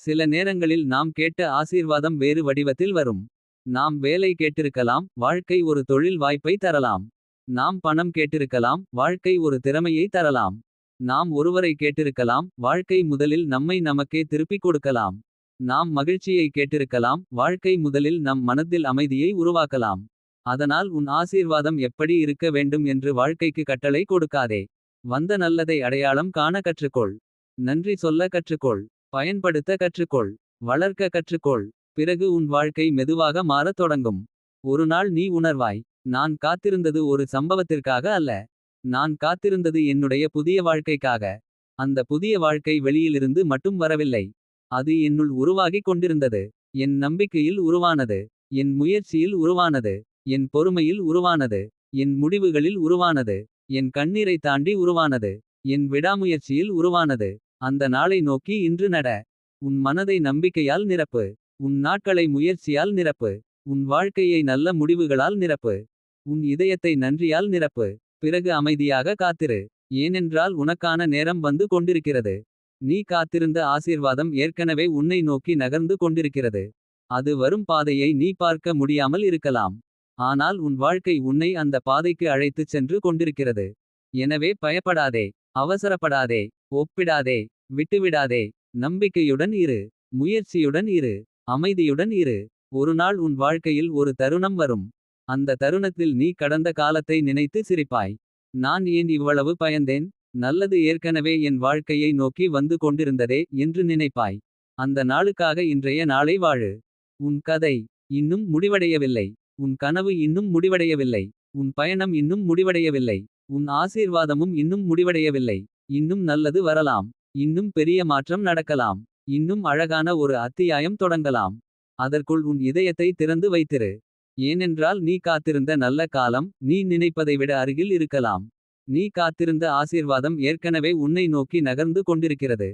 சில நேரங்களில் நாம் கேட்ட ஆசீர்வாதம் வேறு வடிவத்தில் வரும். நாம் வேலை கேட்டிருக்கலாம், வாழ்க்கை ஒரு தொழில் வாய்ப்பை தரலாம். நாம் பணம் கேட்டிருக்கலாம், வாழ்க்கை ஒரு திறமையை தரலாம். நாம் ஒருவரை கேட்டிருக்கலாம், வாழ்க்கை முதலில் நம்மை நமக்கே திருப்பிக் கொடுக்கலாம். நாம் மகிழ்ச்சியை கேட்டிருக்கலாம், வாழ்க்கை முதலில் நம் மனத்தில் அமைதியை உருவாக்கலாம். அதனால் உன் ஆசீர்வாதம் எப்படி இருக்க வேண்டும் என்று வாழ்க்கைக்கு கட்டளை கொடுக்காதே. வந்த நல்லதை அடையாளம் காண கற்றுக்கொள். நன்றி சொல்ல கற்றுக்கொள். பயன்படுத்த கற்றுக்கொள். வளர்க்க கற்றுக்கொள். பிறகு உன் வாழ்க்கை மெதுவாக மாறத் தொடங்கும். ஒரு நாள் நீ உணர்வாய், நான் காத்திருந்தது ஒரு சம்பவத்திற்காக அல்ல. நான் காத்திருந்தது என்னுடைய புதிய வாழ்க்கைக்காக. அந்த புதிய வாழ்க்கை வெளியிலிருந்து மட்டும் வரவில்லை. அது என்னுள் உருவாகிக் கொண்டிருந்தது. என் நம்பிக்கையில் உருவானது. என் முயற்சியில் உருவானது. என் பொறுமையில் உருவானது. என் முடிவுகளில் உருவானது. என் கண்ணீரை தாண்டி உருவானது. என் விடாமுயற்சியில் உருவானது. அந்த நாளை நோக்கி இன்று நட. உன் மனதை நம்பிக்கையால் நிரப்பு. உன் நாட்களை முயற்சியால் நிரப்பு. உன் வாழ்க்கையை நல்ல முடிவுகளால் நிரப்பு. உன் இதயத்தை நன்றியால் நிரப்பு. பிறகு அமைதியாக காத்திரு. ஏனென்றால் உனக்கான நேரம் வந்து கொண்டிருக்கிறது. நீ காத்திருந்த ஆசீர்வாதம் ஏற்கனவே உன்னை நோக்கி நகர்ந்து கொண்டிருக்கிறது. அது வரும் பாதையை நீ பார்க்க முடியாமல் இருக்கலாம். ஆனால் உன் வாழ்க்கை உன்னை அந்த பாதைக்கு அழைத்துச் சென்று கொண்டிருக்கிறது. எனவே பயப்படாதே. அவசரப்படாதே. ஒப்பிடாதே. விட்டுவிடாதே. நம்பிக்கையுடன் இரு. முயற்சியுடன் இரு. அமைதியுடன் இரு. ஒரு நாள் உன் வாழ்க்கையில் ஒரு தருணம் வரும். அந்த தருணத்தில் நீ கடந்த காலத்தை நினைத்து சிரிப்பாய். நான் ஏன் இவ்வளவு பயந்தேன். நல்லது ஏற்கனவே என் வாழ்க்கையை நோக்கி வந்து கொண்டிருந்ததே என்று நினைப்பாய். அந்த நாளுக்காக இன்றைய நாளை வாழு. உன் கதை இன்னும் முடிவடையவில்லை. உன் கனவு இன்னும் முடிவடையவில்லை. உன் பயணம் இன்னும் முடிவடையவில்லை. உன் ஆசீர்வாதமும் இன்னும் முடிவடையவில்லை. இன்னும் நல்லது வரலாம். இன்னும் பெரிய மாற்றம் நடக்கலாம். இன்னும் அழகான ஒரு அத்தியாயம் தொடங்கலாம். அதற்குள் உன் இதயத்தை திறந்து வைத்திரு. ஏனென்றால் நீ காத்திருந்த நல்ல காலம் நீ நினைப்பதை விட அருகில் இருக்கலாம். நீ காத்திருந்த ஆசீர்வாதம் ஏற்கனவே உன்னை நோக்கி நகர்ந்து கொண்டிருக்கிறது.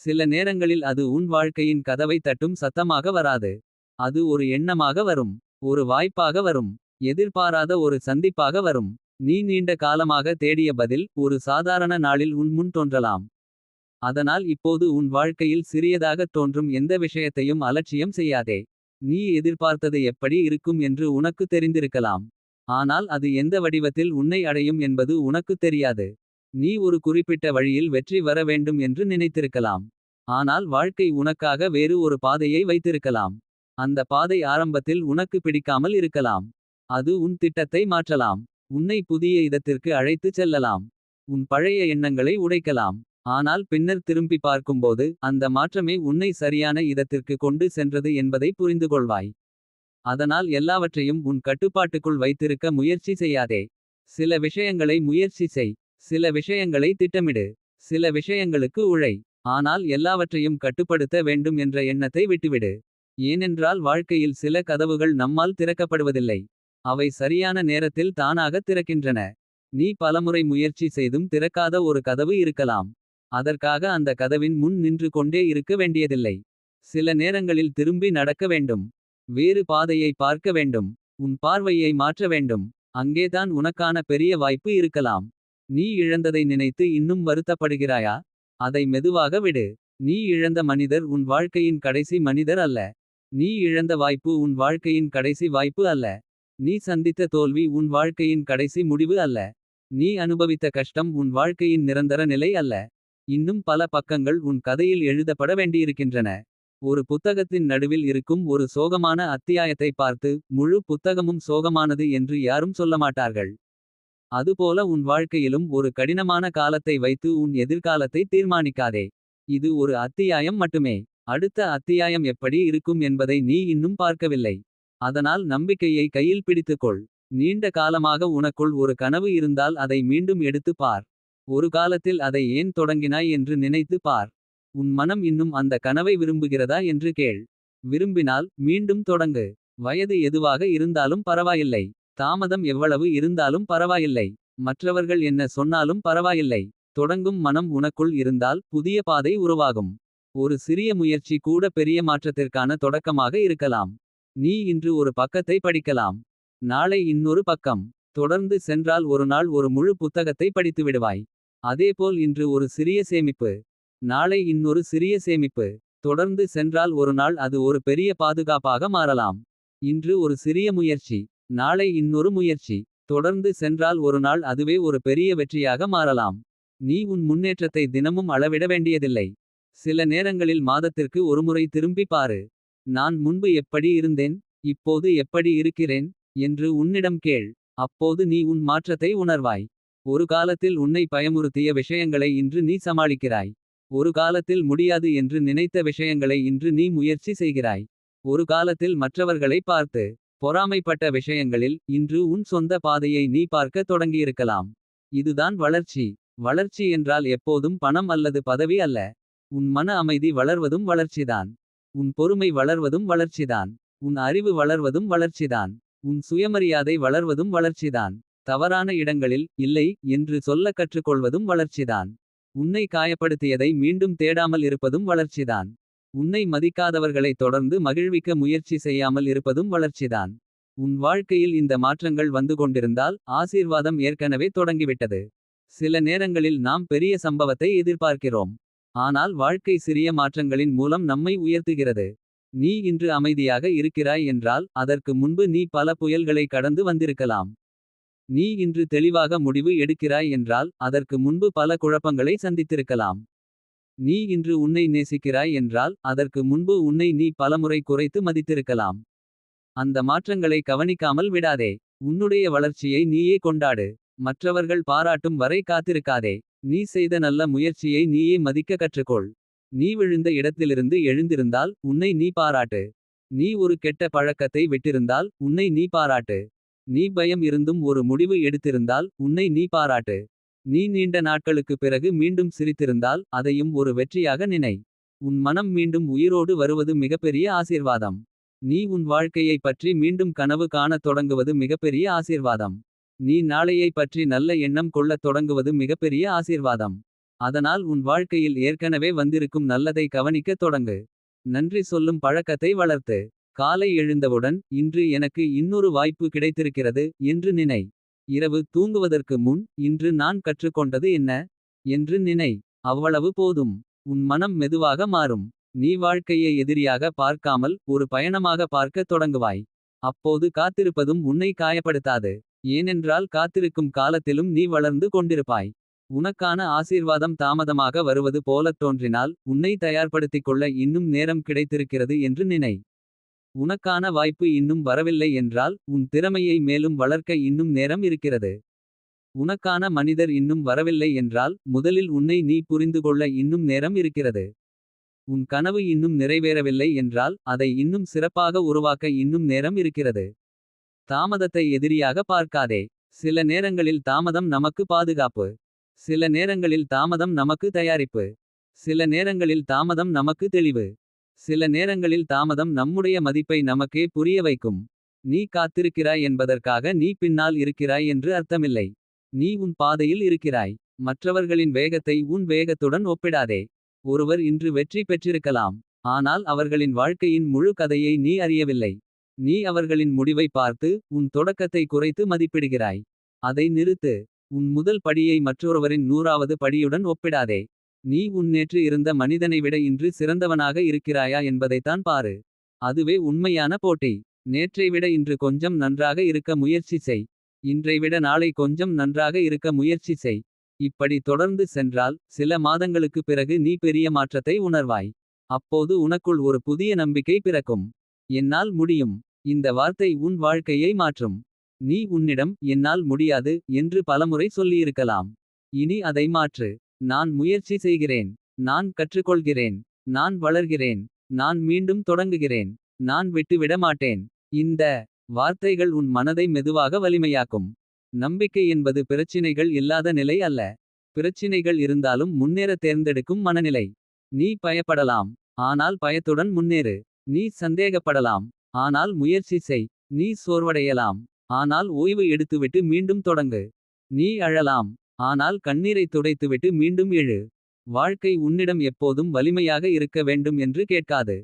சில நேரங்களில் அது உன் வாழ்க்கையின் கதவை தட்டும் சத்தமாக வராது. அது ஒரு எண்ணமாக வரும். ஒரு வாய்ப்பாக வரும். எதிர்பாராத ஒரு சந்திப்பாக வரும். நீ நீண்ட காலமாக தேடிய பதில் ஒரு சாதாரண நாளில் உன் முன் தோன்றலாம். அதனால் இப்போது உன் வாழ்க்கையில் சிறியதாகத் தோன்றும் எந்த விஷயத்தையும் அலட்சியம் செய்யாதே. நீ எதிர்பார்த்தது எப்படி இருக்கும் என்று உனக்கு தெரிந்திருக்கலாம். ஆனால் அது எந்த வடிவத்தில் உன்னை அடையும் என்பது உனக்கு தெரியாது. நீ ஒரு குறிப்பிட்ட வழியில் வெற்றி வர வேண்டும் என்று நினைத்திருக்கலாம். ஆனால் வாழ்க்கை உனக்காக வேறு ஒரு பாதையை வைத்திருக்கலாம். அந்த பாதை ஆரம்பத்தில் உனக்கு பிடிக்காமல் இருக்கலாம். அது உன் திட்டத்தை மாற்றலாம். உன்னை புதிய இடத்திற்கு அழைத்துச் செல்லலாம். உன் பழைய எண்ணங்களை உடைக்கலாம். ஆனால் பின்னர் திரும்பி பார்க்கும்போது அந்த மாற்றமே உன்னை சரியான இடத்திற்கு கொண்டு சென்றது என்பதை புரிந்துகொள்வாய். அதனால் எல்லாவற்றையும் உன் கட்டுப்பாட்டுக்குள் வைத்திருக்க முயற்சி செய்யாதே. சில விஷயங்களை முயற்சி செய். சில விஷயங்களை திட்டமிடு. சில விஷயங்களுக்கு உழை. ஆனால் எல்லாவற்றையும் கட்டுப்படுத்த வேண்டும் என்ற எண்ணத்தை விட்டுவிடு. ஏனென்றால் வாழ்க்கையில் சில கதவுகள் நம்மால் திறக்கப்படுவதில்லை. அவை சரியான நேரத்தில் தானாக திறக்கின்றன. நீ பலமுறை முயற்சி செய்தும் திறக்காத ஒரு கதவு இருக்கலாம். அதற்காக அந்த கதவின் முன் நின்று கொண்டே இருக்க வேண்டியதில்லை. சில நேரங்களில் திரும்பி நடக்க வேண்டும். வேறு பாதையை பார்க்க வேண்டும். உன் பார்வையை மாற்ற வேண்டும். அங்கேதான் உனக்கான பெரிய வாய்ப்பு இருக்கலாம். நீ இழந்ததை நினைத்து இன்னும் வருத்தப்படுகிறாயா. அதை மெதுவாக விடு. நீ இழந்த மனிதர் உன் வாழ்க்கையின் கடைசி மனிதர் அல்ல. நீ இழந்த வாய்ப்பு உன் வாழ்க்கையின் கடைசி வாய்ப்பு அல்ல. நீ சந்தித்த தோல்வி உன் வாழ்க்கையின் கடைசி முடிவு அல்ல. நீ அனுபவித்த கஷ்டம் உன் வாழ்க்கையின் நிரந்தர நிலை அல்ல. இன்னும் பல பக்கங்கள் உன் கதையில் எழுதப்பட வேண்டியிருக்கின்றன. ஒரு புத்தகத்தின் நடுவில் இருக்கும் ஒரு சோகமான அத்தியாயத்தை பார்த்து முழு புத்தகமும் சோகமானது என்று யாரும் சொல்லமாட்டார்கள். அதுபோல உன் வாழ்க்கையிலும் ஒரு கடினமான காலத்தை வைத்து உன் எதிர்காலத்தை தீர்மானிக்காதே. இது ஒரு அத்தியாயம் மட்டுமே. அடுத்த அத்தியாயம் எப்படி இருக்கும் என்பதை நீ இன்னும் பார்க்கவில்லை. அதனால் நம்பிக்கையை கையில் பிடித்துக்கொள். நீண்ட காலமாக உனக்குள் ஒரு கனவு இருந்தால் அதை மீண்டும் எடுத்து பார். ஒரு காலத்தில் அதை ஏன் தொடங்கினாய் என்று நினைத்து பார். உன் மனம் இன்னும் அந்த கனவை விரும்புகிறதா என்று கேள். விரும்பினால் மீண்டும் தொடங்கு. வயது எதுவாக இருந்தாலும் பரவாயில்லை. தாமதம் எவ்வளவு இருந்தாலும் பரவாயில்லை. மற்றவர்கள் என்ன சொன்னாலும் பரவாயில்லை. தொடங்கும் மனம் உனக்குள் இருந்தால் புதிய பாதை உருவாகும். ஒரு சிறிய முயற்சி கூட பெரிய மாற்றத்திற்கான தொடக்கமாக இருக்கலாம். நீ இன்று ஒரு பக்கத்தை படிக்கலாம். நாளை இன்னொரு பக்கம். தொடர்ந்து சென்றால் ஒரு நாள் ஒரு முழு புத்தகத்தை படித்து விடுவாய். அதேபோல் இன்று ஒரு சிறிய சேமிப்பு. நாளை இன்னொரு சிறிய சேமிப்பு. தொடர்ந்து சென்றால் ஒரு நாள் அது ஒரு பெரிய பாதுகாப்பாக மாறலாம். இன்று ஒரு சிறிய முயற்சி. நாளை இன்னொரு முயற்சி. தொடர்ந்து சென்றால் ஒரு நாள் அதுவே ஒரு பெரிய வெற்றியாக மாறலாம். நீ உன் முன்னேற்றத்தை தினமும் அளவிட வேண்டியதில்லை. சில நேரங்களில் மாதத்திற்கு ஒருமுறை திரும்பி பாரு. நான் முன்பு எப்படி இருந்தேன். இப்போது எப்படி இருக்கிறேன் என்று உன்னிடம் கேள். அப்போது நீ உன் மாற்றத்தை உணர்வாய். ஒரு காலத்தில் உன்னை பயமுறுத்திய விஷயங்களை இன்று நீ சமாளிக்கிறாய். ஒரு காலத்தில் முடியாது என்று நினைத்த விஷயங்களை இன்று நீ முயற்சி செய்கிறாய். ஒரு காலத்தில் மற்றவர்களை பார்த்து பொறாமைப்பட்ட விஷயங்களில் இன்று உன் சொந்த பாதையை நீ பார்க்க தொடங்கியிருக்கலாம். இதுதான் வளர்ச்சி. வளர்ச்சி என்றால் எப்போதும் பணம் அல்லது பதவி அல்ல. உன் மன அமைதி வளர்வதும் வளர்ச்சிதான். உன் பொறுமை வளர்வதும் வளர்ச்சிதான். உன் அறிவு வளர்வதும் வளர்ச்சிதான். உன் சுயமரியாதை வளர்வதும் வளர்ச்சிதான். தவறான இடங்களில் இல்லை என்று சொல்ல கற்றுக்கொள்வதும் வளர்ச்சிதான். உன்னை காயப்படுத்தியதை மீண்டும் தேடாமல் இருப்பதும் வளர்ச்சிதான். உன்னை மதிக்காதவர்களை தொடர்ந்து மகிழ்விக்க முயற்சி செய்யாமல் இருப்பதும் வளர்ச்சிதான். உன் வாழ்க்கையில் இந்த மாற்றங்கள் வந்து கொண்டிருந்தால் ஆசீர்வாதம் ஏற்கனவே தொடங்கிவிட்டது. சில நேரங்களில் நாம் பெரிய சம்பவத்தை எதிர்பார்க்கிறோம். ஆனால் வாழ்க்கை சிறிய மாற்றங்களின் மூலம் நம்மை உயர்த்துகிறது. நீ இன்று அமைதியாக இருக்கிறாய் என்றால் அதற்கு முன்பு நீ பல புயல்களை கடந்து வந்திருக்கலாம். நீ இன்று தெளிவாக முடிவு எடுக்கிறாய் என்றால் அதற்கு முன்பு பல குழப்பங்களை சந்தித்திருக்கலாம். நீ இன்று உன்னை நேசிக்கிறாய் என்றால் அதற்கு முன்பு உன்னை நீ பலமுறை குறைத்து மதித்திருக்கலாம். அந்த மாற்றங்களை கவனிக்காமல் விடாதே. உன்னுடைய வளர்ச்சியை நீயே கொண்டாடு. மற்றவர்கள் பாராட்டும் வரை காத்திருக்காதே. நீ செய்த நல்ல முயற்சியை நீயே மதிக்க கற்றுக்கொள். நீ விழுந்த இடத்திலிருந்து எழுந்திருந்தால் உன்னை நீ பாராட்டு. நீ ஒரு கெட்ட பழக்கத்தை விட்டிருந்தால் உன்னை நீ பாராட்டு. நீ பயம் இருந்தும் ஒரு முடிவு எடுத்திருந்தால் உன்னை நீ பாராட்டு. நீ நீண்ட நாட்களுக்கு பிறகு மீண்டும் சிரித்திருந்தால் அதையும் ஒரு வெற்றியாக நினை. உன் மனம் மீண்டும் உயிரோடு வருவது மிகப்பெரிய ஆசீர்வாதம். நீ உன் வாழ்க்கையைப் பற்றி மீண்டும் கனவு காணத் தொடங்குவது மிகப்பெரிய ஆசீர்வாதம். நீ நாளையை பற்றி நல்ல எண்ணம் கொள்ளத் தொடங்குவது மிகப்பெரிய ஆசீர்வாதம். அதனால் உன் வாழ்க்கையில் ஏற்கனவே வந்திருக்கும் நல்லதை கவனிக்கத் தொடங்கு. நன்றி சொல்லும் பழக்கத்தை வளர்த்து. காலை எழுந்தவுடன் இன்று எனக்கு இன்னொரு வாய்ப்பு கிடைத்திருக்கிறது என்று நினை. இரவு தூங்குவதற்கு முன் இன்று நான் கற்றுக்கொண்டது என்ன என்று நினை. அவ்வளவு போதும். உன் மனம் மெதுவாக மாறும். நீ வாழ்க்கையை எதிரியாக பார்க்காமல் ஒரு பயணமாக பார்க்கத் தொடங்குவாய். அப்போது காத்திருப்பதும் உன்னை காயப்படுத்தாது. ஏனென்றால் காத்திருக்கும் காலத்திலும் நீ வளர்ந்து கொண்டிருப்பாய். உனக்கான ஆசீர்வாதம் தாமதமாக வருவது போலத் தோன்றினால் உன்னை தயார்படுத்திக் கொள்ள இன்னும் நேரம் கிடைத்திருக்கிறது என்று நினை. உனக்கான வாய்ப்பு இன்னும் வரவில்லை என்றால் உன் திறமையை மேலும் வளர்க்க இன்னும் நேரம் இருக்கிறது. உனக்கான மனிதர் இன்னும் வரவில்லை என்றால் முதலில் உன்னை நீ புரிந்துகொள்ள இன்னும் நேரம் இருக்கிறது. உன் கனவு இன்னும் நிறைவேறவில்லை என்றால் அதை இன்னும் சிறப்பாக உருவாக்க இன்னும் நேரம் இருக்கிறது. தாமதத்தை எதிரியாக பார்க்காதே. சில நேரங்களில் தாமதம் நமக்கு பாதுகாப்பு. சில நேரங்களில் தாமதம் நமக்கு தயாரிப்பு. சில நேரங்களில் தாமதம் நமக்கு தெளிவு. சில நேரங்களில் தாமதம் நம்முடைய மதிப்பை நமக்கே புரிய வைக்கும். நீ காத்திருக்கிறாய் என்பதற்காக நீ பின்னால் இருக்கிறாய் என்று அர்த்தமில்லை. நீ உன் பாதையில் இருக்கிறாய். மற்றவர்களின் வேகத்தை உன் வேகத்துடன் ஒப்பிடாதே. ஒருவர் இன்று வெற்றி பெற்றிருக்கலாம். ஆனால் அவர்களின் வாழ்க்கையின் முழு கதையை நீ அறியவில்லை. நீ அவர்களின் முடிவை பார்த்து உன் தொடக்கத்தை குறைத்து மதிப்பிடுகிறாய். அதை நிறுத்து. உன் முதல் படியை மற்றொருவரின் 100வது படியுடன் ஒப்பிடாதே. நீ நேற்று இருந்த மனிதனை விட இன்று சிறந்தவனாக இருக்கிறாயா என்பதைத்தான் பாரு. அதுவே உண்மையான போட்டி. நேற்றை விட இன்று கொஞ்சம் நன்றாக இருக்க முயற்சி செய். இன்றை விட நாளை கொஞ்சம் நன்றாக இருக்க முயற்சி செய். இப்படி தொடர்ந்து சென்றால் சில மாதங்களுக்கு பிறகு நீ பெரிய மாற்றத்தை உணர்வாய். அப்போது உனக்குள் ஒரு புதிய நம்பிக்கை பிறக்கும். என்னால் முடியும். இந்த வார்த்தை உன் வாழ்க்கையை மாற்றும். நீ உன்னிடம் என்னால் முடியாது என்று பலமுறை சொல்லியிருக்கலாம். இனி அதை மாற்று. நான் முயற்சி செய்கிறேன். நான் கற்றுக்கொள்கிறேன். நான் வளர்கிறேன். நான் மீண்டும் தொடங்குகிறேன். நான் விட்டுவிட மாட்டேன். இந்த வார்த்தைகள் உன் மனதை மெதுவாக வலிமையாக்கும். நம்பிக்கை என்பது பிரச்சினைகள் இல்லாத நிலை அல்ல. பிரச்சினைகள் இருந்தாலும் முன்னேற தேர்ந்தெடுக்கும் மனநிலை. நீ பயப்படலாம். ஆனால் பயத்துடன் முன்னேறு. நீ சந்தேகப்படலாம். ஆனால் முயற்சி செய். நீ சோர்வடையலாம். ஆனால் ஓய்வு எடுத்துவிட்டு மீண்டும் தொடங்கு. நீ அழலாம். ஆனால் கண்ணீரை துடைத்துவிட்டு மீண்டும் எழு. வாழ்க்கை உன்னிடம் எப்போதும் வலிமையாக இருக்க வேண்டும் என்று கேட்காது.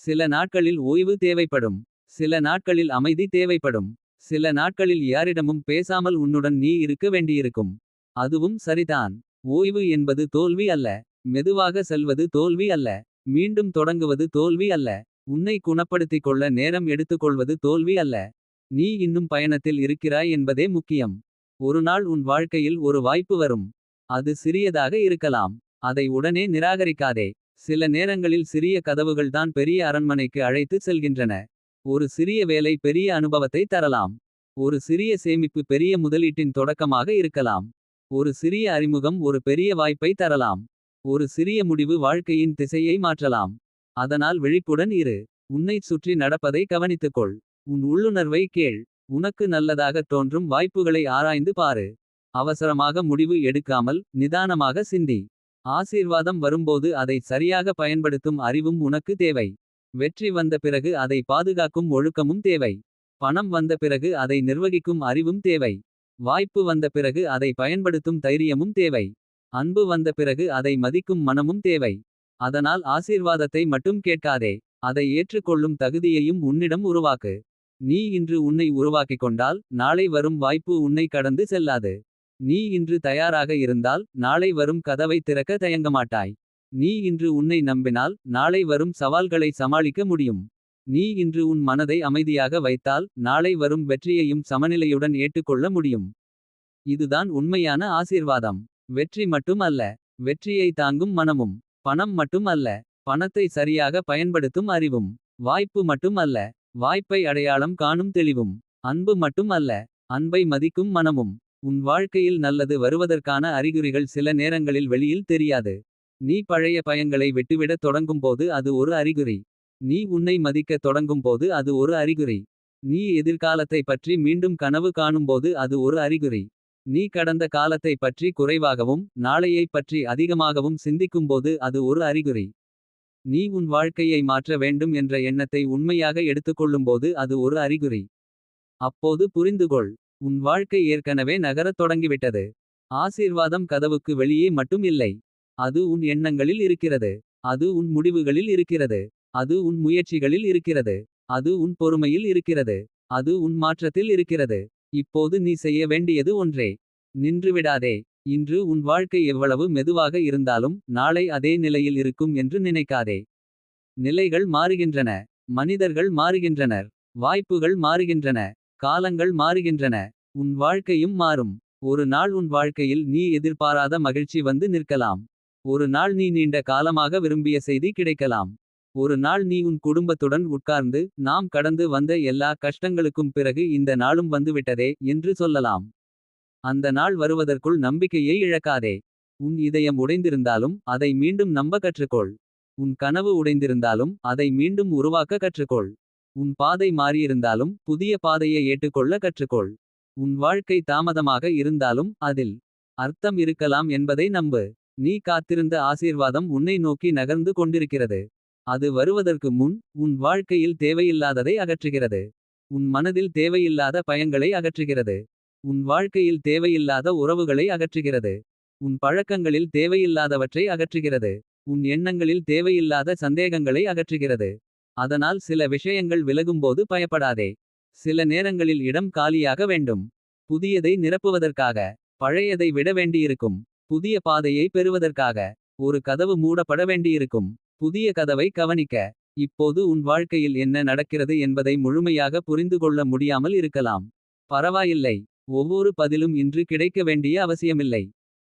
சில நாட்களில் ஓய்வு தேவைப்படும். சில நாட்களில் அமைதி தேவைப்படும். சில நாட்களில் யாரிடமும் பேசாமல் உன்னுடன் நீ இருக்க வேண்டியிருக்கும். அதுவும் சரிதான். ஓய்வு என்பது தோல்வி அல்ல. மெதுவாக செல்வது தோல்வி அல்ல. மீண்டும் தொடங்குவது தோல்வி அல்ல. உன்னை குணப்படுத்திக் கொள்ள நேரம் எடுத்துக்கொள்வது தோல்வி அல்ல. நீ இன்னும் பயணத்தில் இருக்கிறாய் என்பதே முக்கியம். ஒரு நாள் உன் வாழ்க்கையில் ஒரு வாய்ப்பு வரும். அது சிறியதாக இருக்கலாம். அதை உடனே நிராகரிக்காதே. சில நேரங்களில் சிறிய கதவுகள்தான் பெரிய அரண்மனைக்கு அழைத்து செல்கின்றன. ஒரு சிறிய வேலை பெரிய அனுபவத்தை தரலாம். ஒரு சிறிய சேமிப்பு பெரிய முதலீட்டின் தொடக்கமாக இருக்கலாம். ஒரு சிறிய அறிமுகம் ஒரு பெரிய வாய்ப்பை தரலாம். ஒரு சிறிய முடிவு வாழ்க்கையின் திசையை மாற்றலாம். அதனால் விழிப்புடன் இரு. உன்னைச் சுற்றி நடப்பதை கவனித்துக்கொள். உன் உள்ளுணர்வை கேள். உனக்கு நல்லதாகத் தோன்றும் வாய்ப்புகளை ஆராய்ந்து பாரு. அவசரமாக முடிவு எடுக்காமல் நிதானமாக சிந்தி. ஆசீர்வாதம் வரும்போது அதை சரியாக பயன்படுத்தும் அறிவும் உனக்கு தேவை. வெற்றி வந்த பிறகு அதை பாதுகாக்கும் ஒழுக்கமும் தேவை. பணம் வந்த பிறகு அதை நிர்வகிக்கும் அறிவும் தேவை. வாய்ப்பு வந்த பிறகு அதை பயன்படுத்தும் தைரியமும் தேவை. அன்பு வந்த பிறகு அதை மதிக்கும் மனமும் தேவை. அதனால் ஆசீர்வாதத்தை மட்டும் கேட்காதே. அதை ஏற்றுக்கொள்ளும் தகுதியையும் உன்னிடம் உருவாக்கு. நீ இன்று உன்னை உருவாக்கிக் கொண்டால் நாளை வரும் வாய்ப்பு உன்னை கடந்து செல்லாது. நீ இன்று தயாராக இருந்தால் நாளை வரும் கதவை திறக்க தயங்கமாட்டாய். நீ இன்று உன்னை நம்பினால் நாளை வரும் சவால்களை சமாளிக்க முடியும். நீ இன்று உன் மனதை அமைதியாக வைத்தால் நாளை வரும் வெற்றியையும் சமநிலையுடன் ஏற்றுக்கொள்ள முடியும். இதுதான் உண்மையான ஆசீர்வாதம். வெற்றி மட்டும் அல்ல. வெற்றியை தாங்கும் மனமும். பணம் மட்டும் அல்ல. பணத்தை சரியாக பயன்படுத்தும் அறிவும். வாய்ப்பு மட்டும் அல்ல. வாய்ப்பை அடையாளம் காணும் தெளிவும். அன்பு மட்டும் அல்ல. அன்பை மதிக்கும் மனமும். உன் வாழ்க்கையில் நல்லது வருவதற்கான அறிகுறிகள் சில நேரங்களில் வெளியில் தெரியாது. நீ பழைய பயங்களை விட்டுவிடத் தொடங்கும்போது அது ஒரு அறிகுறி. நீ உன்னை மதிக்கத் தொடங்கும்போது அது ஒரு அறிகுறி. நீ எதிர்காலத்தை பற்றி மீண்டும் கனவு காணும்போது அது ஒரு அறிகுறி. நீ கடந்த காலத்தை பற்றி குறைவாகவும் நாளையைப் பற்றி அதிகமாகவும் சிந்திக்கும்போது அது ஒரு அறிகுறி. நீ உன் வாழ்க்கையை மாற்ற வேண்டும் என்ற எண்ணத்தை உண்மையாக எடுத்துக்கொள்ளும்போது அது ஒரு அறிகுறி. அப்போது புரிந்துகொள். உன் வாழ்க்கை ஏற்கனவே நகரத் தொடங்கிவிட்டது. ஆசீர்வாதம் கதவுக்கு வெளியே மட்டும் இல்லை. அது உன் எண்ணங்களில் இருக்கிறது. அது உன் முடிவுகளில் இருக்கிறது. அது உன் முயற்சிகளில் இருக்கிறது. அது உன் பொறுமையில் இருக்கிறது. அது உன் மாற்றத்தில் இருக்கிறது. இப்போது நீ செய்ய வேண்டியது ஒன்றே. நின்றுவிடாதே. இன்று உன் வாழ்க்கை எவ்வளவு மெதுவாக இருந்தாலும் நாளை அதே நிலையில் இருக்கும் என்று நினைக்காதே. நிலைகள் மாறுகின்றன. மனிதர்கள் மாறுகின்றனர். வாய்ப்புகள் மாறுகின்றன. காலங்கள் மாறுகின்றன. உன் வாழ்க்கையும் மாறும். ஒரு நாள் உன் வாழ்க்கையில் நீ எதிர்பாராத மகிழ்ச்சி வந்து நிற்கலாம். ஒரு நாள் நீ நீண்ட காலமாக விரும்பிய செய்தி கிடைக்கலாம். ஒரு நாள் நீ உன் குடும்பத்துடன் உட்கார்ந்து நாம் கடந்து வந்த எல்லா கஷ்டங்களுக்கும் பிறகு இந்த நாளும் வந்துவிட்டதே என்று சொல்லலாம். அந்த நாள் வருவதற்குள் நம்பிக்கையை இழக்காதே. உன் இதயம் உடைந்திருந்தாலும் அதை மீண்டும் நம்ப கற்றுக்கொள். உன் கனவு உடைந்திருந்தாலும் அதை மீண்டும் உருவாக்க கற்றுக்கொள். உன் பாதை மாறியிருந்தாலும் புதிய பாதையை ஏற்றுக்கொள்ள கற்றுக்கொள். உன் வாழ்க்கை தாமதமாக இருந்தாலும் அதில் அர்த்தம் இருக்கலாம் என்பதை நம்பு. நீ காத்திருந்த ஆசீர்வாதம் உன்னை நோக்கி நகர்ந்து கொண்டிருக்கிறது. அது வருவதற்கு முன் உன் வாழ்க்கையில் தேவையில்லாததை அகற்றுகிறது. உன் மனதில் தேவையில்லாத பயங்களை அகற்றுகிறது. உன் வாழ்க்கையில் தேவையில்லாத உறவுகளை அகற்றுகிறது. உன் பழக்கங்களில் தேவையில்லாதவற்றை அகற்றுகிறது. உன் எண்ணங்களில் தேவையில்லாத சந்தேகங்களை அகற்றுகிறது. அதனால் சில விஷயங்கள் விலகும்போது பயப்படாதே. சில நேரங்களில் இடம் காலியாக வேண்டும். புதியதை நிரப்புவதற்காக. பழையதை விட வேண்டியிருக்கும். புதிய பாதையை பெறுவதற்காக. ஒரு கதவு மூடப்பட வேண்டியிருக்கும். புதிய கதவை கவனிக்க. இப்போது உன் வாழ்க்கையில் என்ன நடக்கிறது என்பதை முழுமையாக புரிந்துகொள்ள முடியாமல் இருக்கலாம். பரவாயில்லை. ஒவ்வொரு பதிலும் இன்று கிடைக்க வேண்டிய அவசியமில்லை.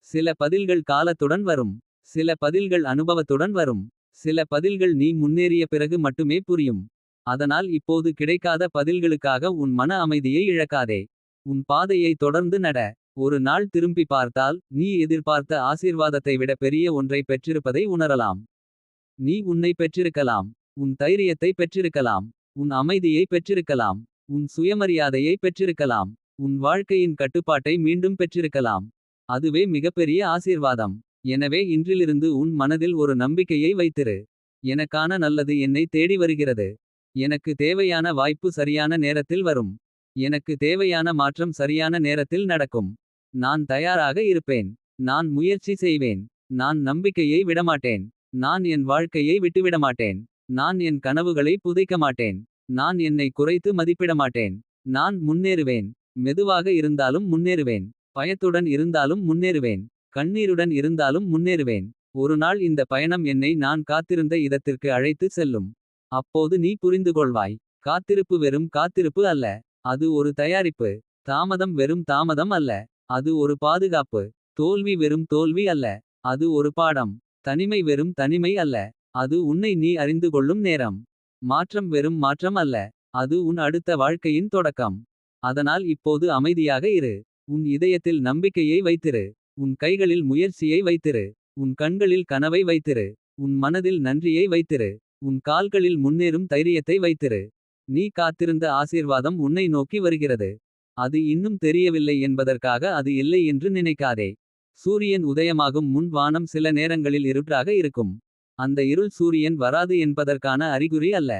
சில பதில்கள் காலத்துடன் வரும். சில பதில்கள் அனுபவத்துடன் வரும். சில பதில்கள் நீ முன்னேறிய பிறகு மட்டுமே புரியும். அதனால் இப்போது கிடைக்காத பதில்களுக்காக உன் மன அமைதியை இழக்காதே. உன் பாதையை தொடர்ந்து நட. ஒரு நாள் திரும்பி பார்த்தால் நீ எதிர்பார்த்த ஆசீர்வாதத்தை விட பெரிய ஒன்றை பெற்றிருப்பதை உணரலாம். நீ உன்னை பெற்றிருக்கலாம். உன் தைரியத்தை பெற்றிருக்கலாம். உன் அமைதியை பெற்றிருக்கலாம். உன் சுயமரியாதையை பெற்றிருக்கலாம். உன் வாழ்க்கையின் கட்டுப்பாட்டை மீண்டும் பெற்றிருக்கலாம். அதுவே மிகப்பெரிய ஆசீர்வாதம். எனவே இன்றிலிருந்து உன் மனதில் ஒரு நம்பிக்கையை வைத்திரு. எனக்கான நல்லது என்னை தேடி வருகிறது. எனக்கு தேவையான வாய்ப்பு சரியான நேரத்தில் வரும். எனக்கு தேவையான மாற்றம் சரியான நேரத்தில் நடக்கும். நான் தயாராக இருப்பேன். நான் முயற்சி செய்வேன். நான் நம்பிக்கையை விடமாட்டேன். நான் என் வாழ்க்கையை விட்டுவிடமாட்டேன். நான் என் கனவுகளை புதைக்க மாட்டேன். நான் என்னை குறைத்து மதிப்பிடமாட்டேன். நான் முன்னேறுவேன். மெதுவாக இருந்தாலும் முன்னேறுவேன். பயத்துடன் இருந்தாலும் முன்னேறுவேன். கண்ணீருடன் இருந்தாலும் முன்னேறுவேன். ஒரு நாள் இந்த பயணம் என்னை நான் காத்திருந்த இடத்திற்கு அழைத்து செல்லும். அப்போது நீ புரிந்துகொள்வாய். காத்திருப்பு வெறும் காத்திருப்பு அல்ல. அது ஒரு தயாரிப்பு. தாமதம் வெறும் தாமதம் அல்ல. அது ஒரு பாதுகாப்பு. தோல்வி வெறும் தோல்வி அல்ல. அது ஒரு பாடம். தனிமை வெறும் தனிமை அல்ல. அது உன்னை நீ அறிந்து கொள்ளும் நேரம். மாற்றம் வெறும் மாற்றம் அல்ல. அது உன் அடுத்த வாழ்க்கையின் தொடக்கம். அதனால் இப்போது அமைதியாக இரு. உன் இதயத்தில் நம்பிக்கையை வைத்திரு. உன் கைகளில் முயற்சியை வைத்திரு. உன் கண்களில் கனவை வைத்திரு. உன் மனதில் நன்றியை வைத்திரு. உன் கால்களில் முன்னேறும் தைரியத்தை வைத்திரு. நீ காத்திருந்த ஆசீர்வாதம் உன்னை நோக்கி வருகிறது. அது இன்னும் தெரியவில்லை என்பதற்காக அது இல்லை என்று நினைக்காதே. சூரியன் உதயமாகும் முன் வானம் சில நேரங்களில் இருட்டாக இருக்கும். அந்த இருள் சூரியன் வராது என்பதற்கான அறிகுறி அல்ல.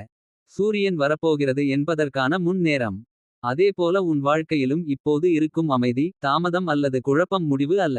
சூரியன் வரப்போகிறது என்பதற்கான முன் நேரம். அதேபோல உன் வாழ்க்கையிலும் இப்போது இருக்கும் அமைதி தாமதம் அல்லது குழப்பம் முடிவு அல்ல.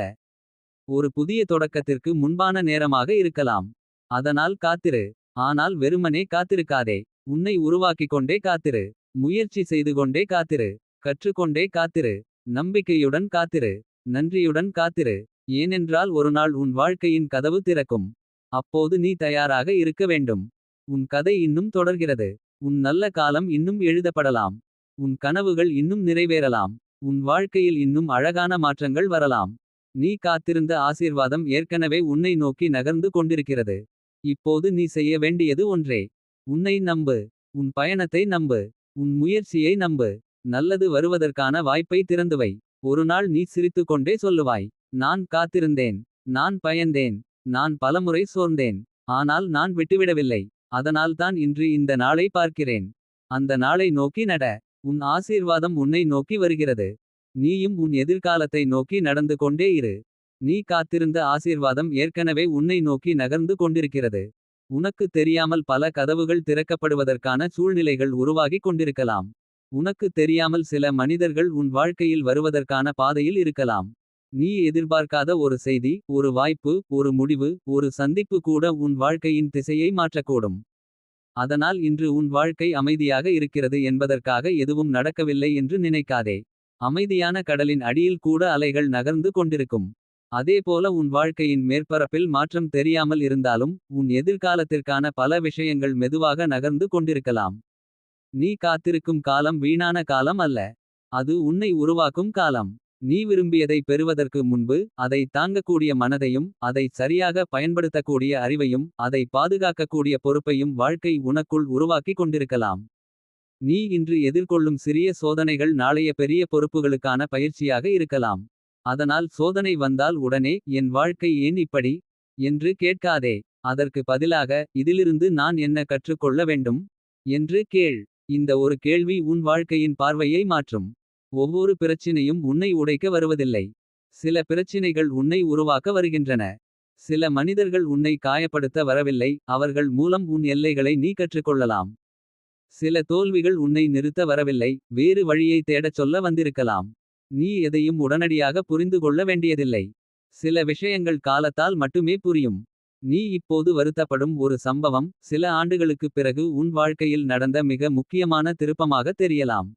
ஒரு புதிய தொடக்கத்திற்கு முன்பான நேரமாக இருக்கலாம். அதனால் காத்திரு. ஆனால் வெறுமனே காத்திருக்காதே. உன்னை உருவாக்கிக் கொண்டே காத்திரு. முயற்சி செய்து கொண்டே காத்திரு. கற்றுக்கொண்டே காத்திரு. நம்பிக்கையுடன் காத்திரு. நன்றியுடன் காத்திரு. ஏனென்றால் ஒருநாள் உன் வாழ்க்கையின் கதவு திறக்கும். அப்போது நீ தயாராக இருக்க வேண்டும். உன் கதை இன்னும் தொடர்கிறது. உன் நல்ல காலம் இன்னும் எழுதப்படலாம். உன் கனவுகள் இன்னும் நிறைவேறலாம். உன் வாழ்க்கையில் இன்னும் அழகான மாற்றங்கள் வரலாம். நீ காத்திருந்த ஆசீர்வாதம் ஏற்கனவே உன்னை நோக்கி நகர்ந்து கொண்டிருக்கிறது. இப்போது நீ செய்ய வேண்டியது ஒன்றே. உன்னை நம்பு. உன் பயணத்தை நம்பு. உன் முயற்சியை நம்பு. நல்லது வருவதற்கான வாய்ப்பை திறந்துவை. ஒரு நாள் நீ சிரித்துக்கொண்டே சொல்லுவாய். நான் காத்திருந்தேன். நான் பயந்தேன். நான் பலமுறை சோர்ந்தேன். ஆனால் நான் விட்டுவிடவில்லை. அதனால்தான் இன்று இந்த நாளை பார்க்கிறேன். அந்த நாளை நோக்கி நட. உன் ஆசீர்வாதம் உன்னை நோக்கி வருகிறது. நீயும் உன் எதிர்காலத்தை நோக்கி நடந்து கொண்டே இரு. நீ காத்திருந்த ஆசீர்வாதம் ஏற்கனவே உன்னை நோக்கி நகர்ந்து கொண்டிருக்கிறது. உனக்கு தெரியாமல் பல கதவுகள் திறக்கப்படுவதற்கான சூழ்நிலைகள் உருவாகிக் கொண்டிருக்கலாம். உனக்கு தெரியாமல் சில மனிதர்கள் உன் வாழ்க்கையில் வருவதற்கான பாதையில் இருக்கலாம். நீ எதிர்பார்க்காத ஒரு செய்தி ஒரு வாய்ப்பு ஒரு முடிவு ஒரு சந்திப்பு கூட உன் வாழ்க்கையின் திசையை மாற்றக்கூடும். அதனால் இன்று உன் வாழ்க்கை அமைதியாக இருக்கிறது என்பதற்காக எதுவும் நடக்கவில்லை என்று நினைக்காதே. அமைதியான கடலின் அடியில் கூட அலைகள் நகர்ந்து கொண்டிருக்கும். அதேபோல உன் வாழ்க்கையின் மேற்பரப்பில் மாற்றம் தெரியாமல் இருந்தாலும் உன் எதிர்காலத்திற்கான பல விஷயங்கள் மெதுவாக நகர்ந்து கொண்டிருக்கலாம். நீ காத்திருக்கும் காலம் வீணான காலம் அல்ல. அது உன்னை உருவாக்கும் காலம். நீ விரும்பியதை பெறுவதற்கு முன்பு அதை தாங்கக்கூடிய மனதையும் அதை சரியாக பயன்படுத்தக்கூடிய அறிவையும் அதை பாதுகாக்கக்கூடிய பொறுப்பையும் வாழ்க்கை உனக்குள் உருவாக்கிக் கொண்டிருக்கலாம். நீ இன்று எதிர்கொள்ளும் சிறிய சோதனைகள் நாளைய பெரிய பொறுப்புகளுக்கான பயிற்சியாக இருக்கலாம். அதனால் சோதனை வந்தால் உடனே என் வாழ்க்கை ஏன் இப்படி என்று கேட்காதே. அதற்கு பதிலாக இதிலிருந்து நான் என்ன கற்றுக்கொள்ள வேண்டும் என்று கேள். இந்த ஒரு கேள்வி உன் வாழ்க்கையின் பார்வையை மாற்றும். ஒவ்வொரு பிரச்சினையும் உன்னை உடைக்க வருவதில்லை. சில பிரச்சினைகள் உன்னை உருவாக்க வருகின்றன. சில மனிதர்கள் உன்னை காயப்படுத்த வரவில்லை. அவர்கள் மூலம் உன் எல்லைகளை நீ கற்றுக்கொள்ளலாம். சில தோல்விகள் உன்னை நிறுத்த வரவில்லை. வேறு வழியை தேடச் சொல்ல வந்திருக்கலாம். நீ எதையும் உடனடியாக புரிந்து கொள்ள வேண்டியதில்லை. சில விஷயங்கள் காலத்தால் மட்டுமே புரியும். நீ இப்போது வருத்தப்படும் ஒரு சம்பவம் சில ஆண்டுகளுக்குப் பிறகு உன் வாழ்க்கையில் நடந்த மிக முக்கியமான திருப்பமாக தெரியலாம்.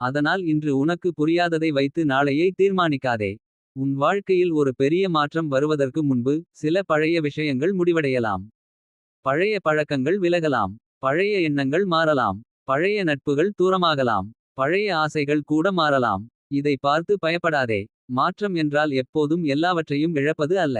அதனால் இன்று உனக்கு புரியாததை வைத்து நாளையை தீர்மானிக்காதே. உன் வாழ்க்கையில் ஒரு பெரிய மாற்றம் வருவதற்கு முன்பு சில பழைய விஷயங்கள் முடிவடையலாம். பழைய பழக்கங்கள் விலகலாம். பழைய எண்ணங்கள் மாறலாம். பழைய நட்புகள் தூரமாகலாம். பழைய ஆசைகள் கூட மாறலாம். இதை பார்த்து பயப்படாதே. மாற்றம் என்றால் எப்போதும் எல்லாவற்றையும் இழப்பது அல்ல.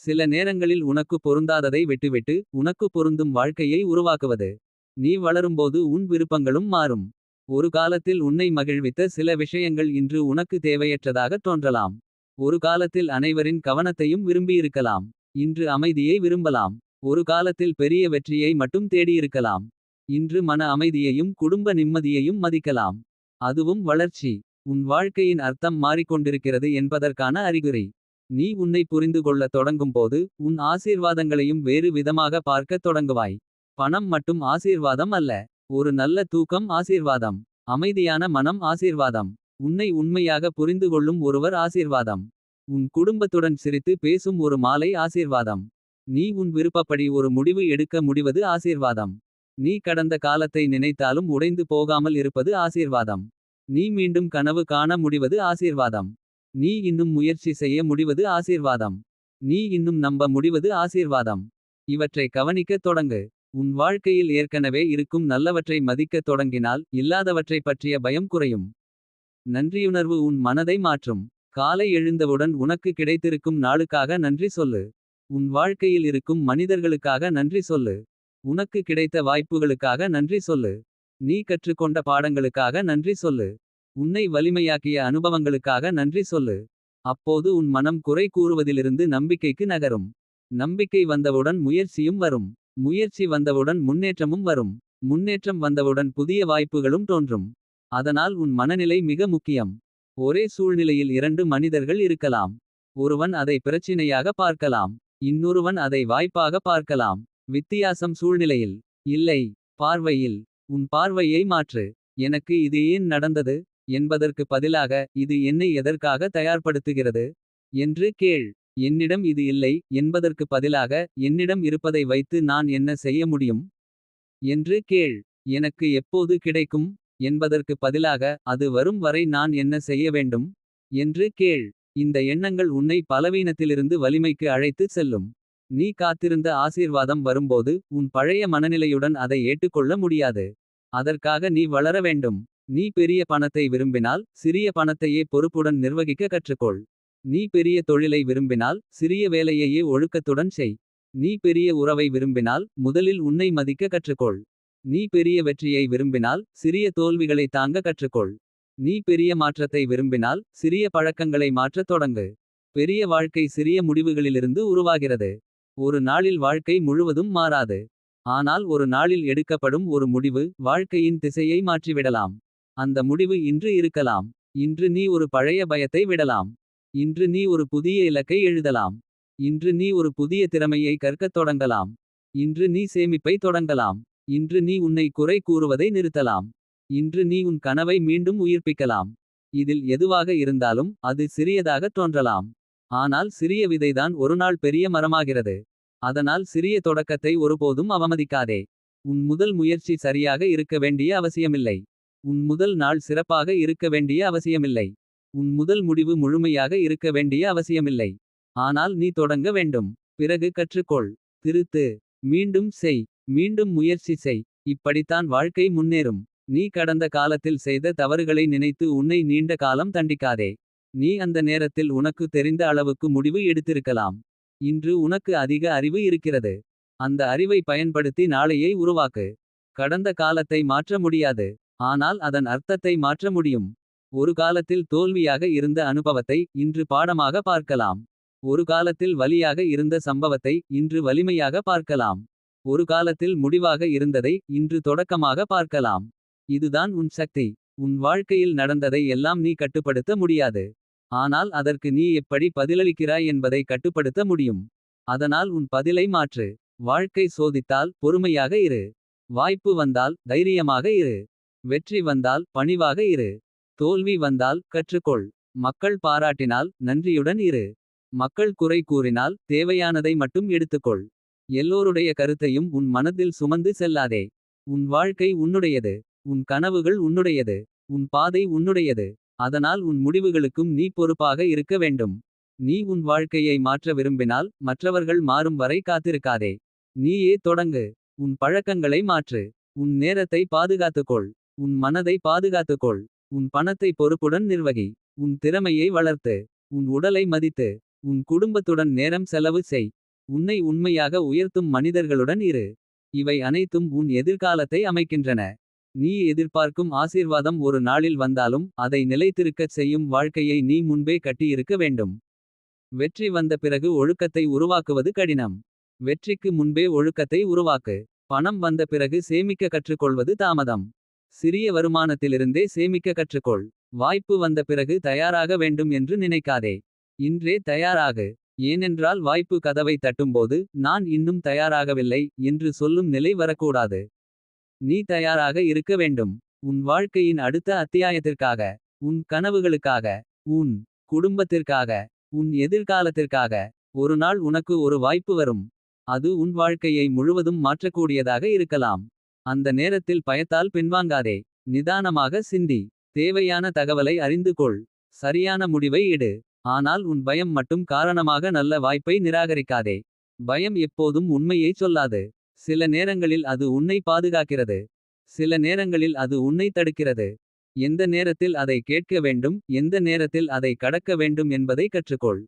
சில நேரங்களில் உனக்கு பொருந்தாததை விட்டுவிட்டு உனக்கு பொருந்தும் வாழ்க்கையை உருவாக்குவது. நீ வளரும்போது உன் விருப்பங்களும் மாறும். ஒரு காலத்தில் உன்னை மகிழ்வித்த சில விஷயங்கள் இன்று உனக்கு தேவையற்றதாக தோன்றலாம். ஒரு காலத்தில் அனைவரின் கவனத்தையும் விரும்பியிருக்கலாம். இன்று அமைதியை விரும்பலாம். ஒரு காலத்தில் பெரிய வெற்றியை மட்டும் தேடியிருக்கலாம். இன்று மன அமைதியையும் குடும்ப நிம்மதியையும் மதிக்கலாம். அதுவும் வளர்ச்சி. உன் வாழ்க்கையின் அர்த்தம் மாறிக்கொண்டிருக்கிறது என்பதற்கான அறிகுறி. நீ உன்னை புரிந்து கொள்ளத் தொடங்கும்போது உன் ஆசீர்வாதங்களையும் வேறு விதமாக பார்க்கத் தொடங்குவாய். பணம் மட்டும் ஆசீர்வாதம் அல்ல. ஒரு நல்ல தூக்கம் ஆசீர்வாதம். அமைதியான மனம் ஆசீர்வாதம். உன்னை உண்மையாக புரிந்துகொள்ளும் ஒருவர் ஆசீர்வாதம். உன் குடும்பத்துடன் சிரித்து பேசும் ஒரு மாலை ஆசீர்வாதம். நீ உன் விருப்பப்படி ஒரு முடிவு எடுக்க முடிவது ஆசீர்வாதம். நீ கடந்த காலத்தை நினைத்தாலும் உடைந்து போகாமல் இருப்பது ஆசீர்வாதம். நீ மீண்டும் கனவு காண முடிவது ஆசீர்வாதம். நீ இன்னும் முயற்சி செய்ய முடிவது ஆசீர்வாதம். நீ இன்னும் நம்ப முடிவது ஆசீர்வாதம். இவற்றை கவனிக்கத் தொடங்கு. உன் வாழ்க்கையில் ஏற்கனவே இருக்கும் நல்லவற்றை மதிக்கத் தொடங்கினால் இல்லாதவற்றைப் பற்றிய பயம் குறையும். நன்றியுணர்வு உன் மனதை மாற்றும். காலை எழுந்தவுடன் உனக்கு கிடைத்திருக்கும் நாளுக்காக நன்றி சொல்லு. உன் வாழ்க்கையில் இருக்கும் மனிதர்களுக்காக நன்றி சொல்லு. உனக்கு கிடைத்த வாய்ப்புகளுக்காக நன்றி சொல்லு. நீ கற்றுக்கொண்ட பாடங்களுக்காக நன்றி சொல்லு. உன்னை வலிமையாக்கிய அனுபவங்களுக்காக நன்றி சொல்லு. அப்போது உன் மனம் குறை கூறுவதிலிருந்து நம்பிக்கைக்கு நகரும். நம்பிக்கை வந்தவுடன் முயற்சியும் வரும். முயற்சி வந்தவுடன் முன்னேற்றமும் வரும். முன்னேற்றம் வந்தவுடன் புதிய வாய்ப்புகளும் தோன்றும். அதனால் உன் மனநிலை மிக முக்கியம். ஒரே சூழ்நிலையில் இரண்டு மனிதர்கள் இருக்கலாம். ஒருவன் அதை பிரச்சினையாக பார்க்கலாம். இன்னொருவன் அதை வாய்ப்பாக பார்க்கலாம். வித்தியாசம் சூழ்நிலையில் இல்லை, பார்வையில். உன் பார்வையை மாற்று. எனக்கு இது ஏன் நடந்தது என்பதற்கு பதிலாக இது என்னை எதற்காக தயார்படுத்துகிறது என்று கேள். என்னிடம் இது இல்லை என்பதற்கு பதிலாக என்னிடம் இருப்பதை வைத்து நான் என்ன செய்ய முடியும் என்று கேள். எனக்கு எப்போது கிடைக்கும் என்பதற்கு பதிலாக அது வரும் வரை நான் என்ன செய்ய வேண்டும் என்று கேள். இந்த எண்ணங்கள் உன்னை பலவீனத்திலிருந்து வலிமைக்கு அழைத்து செல்லும். நீ காத்திருந்த ஆசீர்வாதம் வரும்போது உன் பழைய மனநிலையுடன் அதை ஏற்றுக்கொள்ள முடியாது. அதற்காக நீ வளர வேண்டும். நீ பெரிய பணத்தை விரும்பினால் சிறிய பணத்தையே பொறுப்புடன் நிர்வகிக்க கற்றுக்கொள். நீ பெரிய தொழிலை விரும்பினால் சிறிய வேலையையே ஒழுக்கத்துடன் செய். நீ பெரிய உறவை விரும்பினால் முதலில் உன்னை மதிக்க கற்றுக்கொள். நீ பெரிய வெற்றியை விரும்பினால் சிறிய தோல்விகளை தாங்க கற்றுக்கொள். நீ பெரிய மாற்றத்தை விரும்பினால் சிறிய பழக்கங்களை மாற்றத் தொடங்கு. பெரிய வாழ்க்கை சிறிய முடிவுகளிலிருந்து உருவாகிறது. ஒரு நாளில் வாழ்க்கை முழுவதும் மாறாது. ஆனால் ஒரு நாளில் எடுக்கப்படும் ஒரு முடிவு வாழ்க்கையின் திசையை மாற்றிவிடலாம். அந்த முடிவு இன்று இருக்கலாம். இன்று நீ ஒரு பழைய பயத்தை விடலாம். இன்று நீ ஒரு புதிய இலக்கை எழுதலாம். இன்று நீ ஒரு புதிய திறமையை கற்கத் தொடங்கலாம். இன்று நீ சேமிப்பை தொடங்கலாம். இன்று நீ உன்னை குறை கூறுவதை நிறுத்தலாம். இன்று நீ உன் கனவை மீண்டும் உயிர்ப்பிக்கலாம். இதில் எதுவாக இருந்தாலும் அது சிறியதாக தோன்றலாம். ஆனால் சிறிய விதைதான் ஒருநாள் பெரிய மரமாகிறது. அதனால் சிறிய தொடக்கத்தை ஒருபோதும் அவமதிக்காதே. உன் முதல் முயற்சி சரியாக இருக்க வேண்டிய அவசியமில்லை. உன் முதல் நாள் சிறப்பாக இருக்க வேண்டிய அவசியமில்லை. உன் முதல் முடிவு முழுமையாக இருக்க வேண்டிய அவசியமில்லை. ஆனால் நீ தொடங்க வேண்டும். பிறகு கற்றுக்கொள். திருத்து. மீண்டும் செய். மீண்டும் முயற்சி செய். இப்படித்தான் வாழ்க்கை முன்னேறும். நீ கடந்த காலத்தில் செய்த தவறுகளை நினைத்து உன்னை நீண்ட காலம் தண்டிக்காதே. நீ அந்த நேரத்தில் உனக்கு தெரிந்த அளவுக்கு முடிவு எடுத்திருக்கலாம். இன்று உனக்கு அதிக அறிவு இருக்கிறது. அந்த அறிவை பயன்படுத்தி நாளையை உருவாக்கு. கடந்த காலத்தை மாற்ற முடியாது. ஆனால் அதன் அர்த்தத்தை மாற்ற முடியும். ஒரு காலத்தில் தோல்வியாக இருந்த அனுபவத்தை இன்று பாடமாக பார்க்கலாம். ஒரு காலத்தில் வலியாக இருந்த சம்பவத்தை இன்று வலிமையாக பார்க்கலாம். ஒரு காலத்தில் முடிவாக இருந்ததை இன்று தொடக்கமாக பார்க்கலாம். இதுதான் உன் சக்தி. உன் வாழ்க்கையில் நடந்ததை எல்லாம் நீ கட்டுப்படுத்த முடியாது. ஆனால் அதற்கு நீ எப்படி பதிலளிக்கிறாய் என்பதை கட்டுப்படுத்த முடியும். அதனால் உன் பதிலை மாற்று. வாழ்க்கை சோதித்தால் பொறுமையாக இரு. வாய்ப்பு வந்தால் தைரியமாக இரு. வெற்றி வந்தால் பணிவாக இரு. தோல்வி வந்தால் கற்றுக்கொள். மக்கள் பாராட்டினால் நன்றியுடன் இரு. மக்கள் குறை கூறினால் தேவையானதை மட்டும் எடுத்துக்கொள். எல்லோருடைய கருத்தையும் உன் மனதில் சுமந்து செல்லாதே. உன் வாழ்க்கை உன்னுடையது. உன் கனவுகள் உன்னுடையது. உன் பாதை உன்னுடையது. அதனால் உன் முடிவுகளுக்கும் நீ பொறுப்பாக இருக்க வேண்டும். நீ உன் வாழ்க்கையை மாற்ற விரும்பினால் மற்றவர்கள் மாறும் வரை காத்திருக்காதே. நீயே தொடங்கு. உன் பழக்கங்களை மாற்று. உன் நேரத்தை பாதுகாத்துக்கொள். உன் மனதை பாதுகாத்துக்கொள். உன் பணத்தை பொறுப்புடன் நிர்வகி. உன் திறமையை வளர்த்து. உன் உடலை மதித்து. உன் குடும்பத்துடன் நேரம் செலவு செய். உன்னை உண்மையாக உயர்த்தும் மனிதர்களுடன் இரு. இவை அனைத்தும் உன் எதிர்காலத்தை அமைக்கின்றன. நீ எதிர்பார்க்கும் ஆசீர்வாதம் ஒரு நாளில் வந்தாலும் அதை நிலைத்திருக்கச் செய்யும் வாழ்க்கையை நீ முன்பே கட்டியிருக்க வேண்டும். வெற்றி வந்த பிறகு ஒழுக்கத்தை உருவாக்குவது கடினம். வெற்றிக்கு முன்பே ஒழுக்கத்தை உருவாக்கு. பணம் வந்த பிறகு சேமிக்க கற்றுக்கொள்வது தாமதம். சிறிய வருமானத்திலிருந்தே சேமிக்க கற்றுக்கொள். வாய்ப்பு வந்த பிறகு தயாராக வேண்டும் என்று நினைக்காதே. இன்றே தயாராகு. ஏனென்றால் வாய்ப்பு கதவை தட்டும்போது நான் இன்னும் தயாராகவில்லை என்று சொல்லும் நிலை வரக்கூடாது. நீ தயாராக இருக்க வேண்டும். உன் வாழ்க்கையின் அடுத்த அத்தியாயத்திற்காக. உன் கனவுகளுக்காக. உன் குடும்பத்திற்காக. உன் எதிர்காலத்திற்காக. ஒரு நாள் உனக்கு ஒரு வாய்ப்பு வரும். அது உன் வாழ்க்கையை முழுவதும் மாற்றக்கூடியதாக இருக்கலாம். அந்த நேரத்தில் பயத்தால் பின்வாங்காதே. நிதானமாக சிந்தி. தேவையான தகவலை அறிந்து கொள். சரியான முடிவை எடு. ஆனால் உன் பயம் மட்டும் காரணமாக நல்ல வாய்ப்பை நிராகரிக்காதே. பயம் எப்போதும் உண்மையைச் சொல்லாது. சில நேரங்களில் அது உன்னை பாதுகாக்கிறது. சில நேரங்களில் அது உன்னை தடுக்கிறது. எந்த நேரத்தில் அதை கேட்க வேண்டும். எந்த நேரத்தில் அதை கடக்க வேண்டும் என்பதை கற்றுக்கொள்.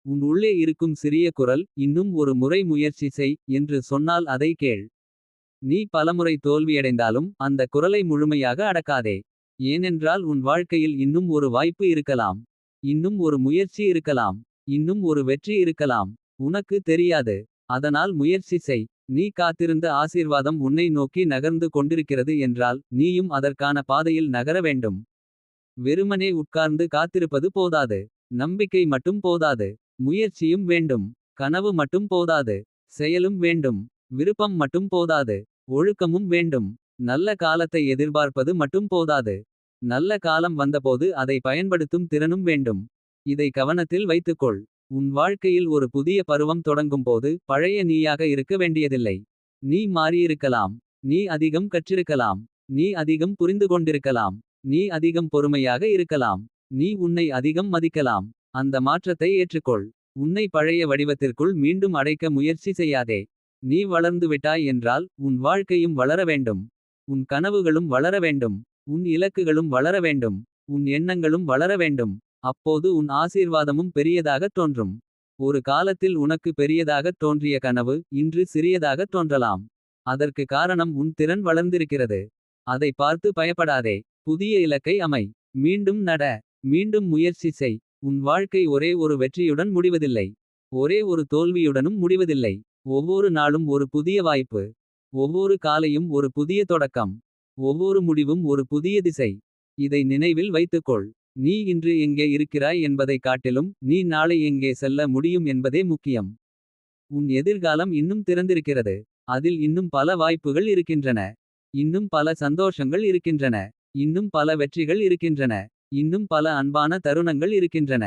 உன் உள்ளே இருக்கும் சிறிய குரல் இன்னும் ஒரு முறை முயற்சி செய் என்று சொன்னால் அதை கேள். நீ பலமுறை தோல்வியடைந்தாலும் அந்த குரலை முழுமையாக அடக்காதே. ஏனென்றால் உன் வாழ்க்கையில் இன்னும் ஒரு வாய்ப்பு இருக்கலாம். இன்னும் ஒரு முயற்சி இருக்கலாம். இன்னும் ஒரு வெற்றி இருக்கலாம். உனக்கு தெரியாது. அதனால் முயற்சி செய். நீ காத்திருந்த ஆசீர்வாதம் உன்னை நோக்கி நகர்ந்து கொண்டிருக்கிறது என்றால் நீயும் அதற்கான பாதையில் நகர வேண்டும். வெறுமனே உட்கார்ந்து காத்திருப்பது போதாது. நம்பிக்கை மட்டும் போதாது. முயற்சியும் வேண்டும். கனவு மட்டும் போதாது. செயலும் வேண்டும். விருப்பம் மட்டும் போதாது. ஒழுக்கமும் வேண்டும். நல்ல காலத்தை எதிர்பார்ப்பது மட்டும் போதாது. நல்ல காலம் வந்தபோது அதை பயன்படுத்தும் திறனும் வேண்டும். இதை கவனத்தில் வைத்துக்கொள். உன் வாழ்க்கையில் ஒரு புதிய பருவம் தொடங்கும்போது பழைய நீயாக இருக்க வேண்டியதில்லை. நீ மாறியிருக்கலாம். நீ அதிகம் கற்றிருக்கலாம். நீ அதிகம் புரிந்து கொண்டிருக்கலாம். நீ அதிகம் பொறுமையாக இருக்கலாம். நீ உன்னை அதிகம் மதிக்கலாம். அந்த மாற்றத்தை ஏற்றுக்கொள். உன்னை பழைய வடிவத்திற்குள் மீண்டும் அடைக்க முயற்சி செய்யாதே. நீ வளர்ந்துவிட்டாய் என்றால் உன் வாழ்க்கையும் வளர வேண்டும். உன் கனவுகளும் வளர வேண்டும். உன் இலக்குகளும் வளர வேண்டும். உன் எண்ணங்களும் வளர வேண்டும். அப்போது உன் ஆசீர்வாதமும் பெரியதாகத் தோன்றும். ஒரு காலத்தில் உனக்கு பெரியதாகத் தோன்றிய கனவு இன்று சிறியதாகத் தோன்றலாம். அதற்கு காரணம் உன் திறன் வளர்ந்திருக்கிறது. அதை பார்த்து பயப்படாதே. புதிய இலக்கை அமை. மீண்டும் நட. மீண்டும் முயற்சி செய். உன் வாழ்க்கை ஒரே ஒரு வெற்றியுடன் முடிவதில்லை. ஒரே ஒரு தோல்வியுடனும் முடிவதில்லை. ஒவ்வொரு நாளும் ஒரு புதிய வாய்ப்பு. ஒவ்வொரு காலையும் ஒரு புதிய தொடக்கம். ஒவ்வொரு முடிவும் ஒரு புதிய திசை. இதை நினைவில் வைத்துக்கொள். நீ இன்று எங்கே இருக்கிறாய் என்பதைக் காட்டிலும் நீ நாளை எங்கே செல்ல முடியும் என்பதே முக்கியம். உன் எதிர்காலம் இன்னும் திறந்திருக்கிறது. அதில் இன்னும் பல வாய்ப்புகள் இருக்கின்றன. இன்னும் பல சந்தோஷங்கள் இருக்கின்றன. இன்னும் பல வெற்றிகள் இருக்கின்றன. இன்னும் பல அன்பான தருணங்கள் இருக்கின்றன.